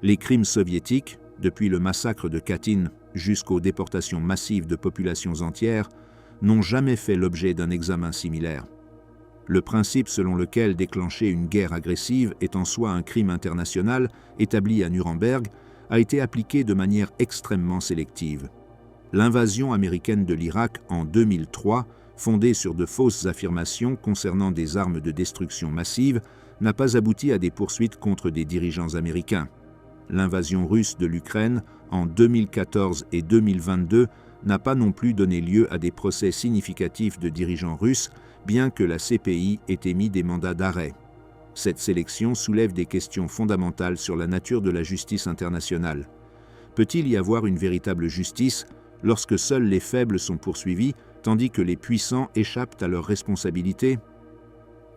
Les crimes soviétiques, depuis le massacre de Katyn jusqu'aux déportations massives de populations entières, n'ont jamais fait l'objet d'un examen similaire. Le principe selon lequel déclencher une guerre agressive est en soi un crime international établi à Nuremberg a été appliqué de manière extrêmement sélective. L'invasion américaine de l'Irak en 2003, fondée sur de fausses affirmations concernant des armes de destruction massive, n'a pas abouti à des poursuites contre des dirigeants américains. L'invasion russe de l'Ukraine en 2014 et 2022 n'a pas non plus donné lieu à des procès significatifs de dirigeants russes, bien que la CPI ait émis des mandats d'arrêt. Cette sélection soulève des questions fondamentales sur la nature de la justice internationale. Peut-il y avoir une véritable justice lorsque seuls les faibles sont poursuivis, tandis que les puissants échappent à leurs responsabilités?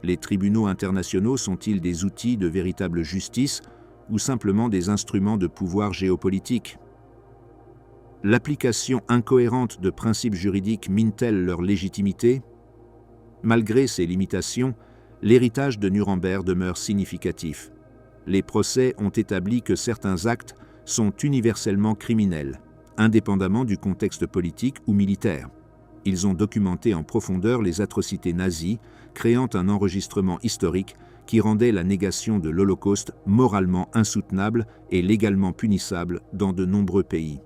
Les tribunaux internationaux sont-ils des outils de véritable justice ou simplement des instruments de pouvoir géopolitique? L'application incohérente de principes juridiques mine-t-elle leur légitimité? Malgré ces limitations, l'héritage de Nuremberg demeure significatif. Les procès ont établi que certains actes sont universellement criminels, indépendamment du contexte politique ou militaire. Ils ont documenté en profondeur les atrocités nazies, créant un enregistrement historique qui rendait la négation de l'Holocauste moralement insoutenable et légalement punissable dans de nombreux pays.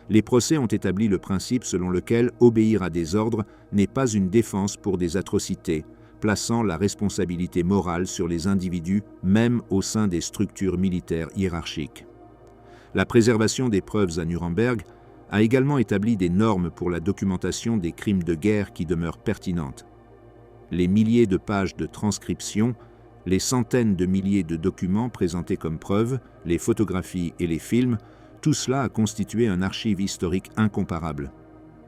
Les procès ont établi le principe selon lequel obéir à des ordres n'est pas une défense pour des atrocités, plaçant la responsabilité morale sur les individus, même au sein des structures militaires hiérarchiques. La préservation des preuves à Nuremberg a également établi des normes pour la documentation des crimes de guerre qui demeurent pertinentes. Les milliers de pages de transcription, les centaines de milliers de documents présentés comme preuves, les photographies et les films, tout cela a constitué un archive historique incomparable.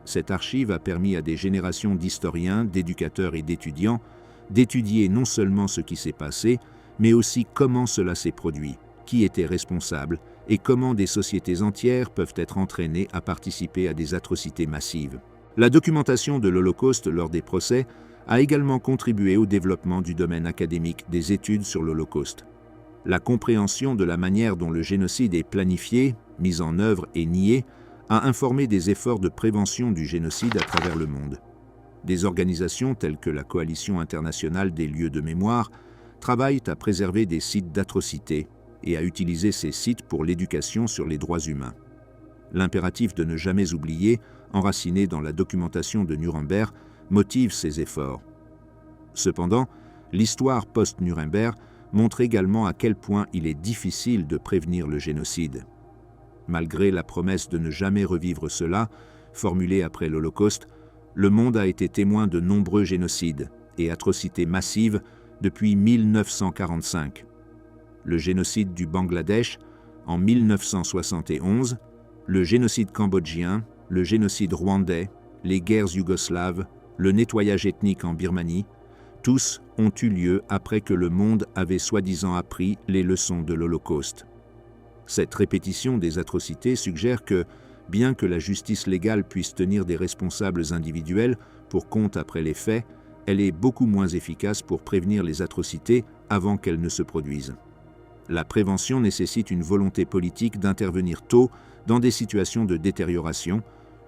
Cette archive a permis à des générations d'historiens, d'éducateurs et d'étudiants d'étudier non seulement ce qui s'est passé, mais aussi comment cela s'est produit, qui était responsable et comment des sociétés entières peuvent être entraînées à participer à des atrocités massives. La documentation de l'Holocauste lors des procès a également contribué au développement du domaine académique des études sur l'Holocauste. La compréhension de la manière dont le génocide est planifié, mis en œuvre et nié a informé des efforts de prévention du génocide à travers le monde. Des organisations telles que la Coalition internationale des lieux de mémoire travaillent à préserver des sites d'atrocités et à utiliser ces sites pour l'éducation sur les droits humains. L'impératif de ne jamais oublier, enraciné dans la documentation de Nuremberg, motive ces efforts. Cependant, l'histoire post-Nuremberg montre également à quel point il est difficile de prévenir le génocide. Malgré la promesse de ne jamais revivre cela, formulée après l'Holocauste, le monde a été témoin de nombreux génocides et atrocités massives depuis 1945. Le génocide du Bangladesh en 1971, le génocide cambodgien, le génocide rwandais, les guerres yougoslaves, le nettoyage ethnique en Birmanie, tous ont eu lieu après que le monde avait soi-disant appris les leçons de l'Holocauste. Cette répétition des atrocités suggère que, bien que la justice légale puisse tenir des responsables individuels pour compte après les faits, elle est beaucoup moins efficace pour prévenir les atrocités avant qu'elles ne se produisent. La prévention nécessite une volonté politique d'intervenir tôt dans des situations de détérioration,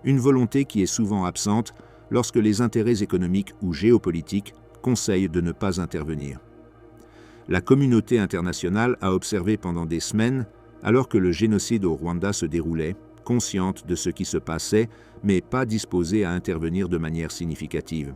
une volonté qui est souvent absente lorsque les intérêts économiques ou géopolitiques conseillent de ne pas intervenir. La communauté internationale a observé pendant des semaines, alors que le génocide au Rwanda se déroulait, consciente de ce qui se passait, mais pas disposée à intervenir de manière significative.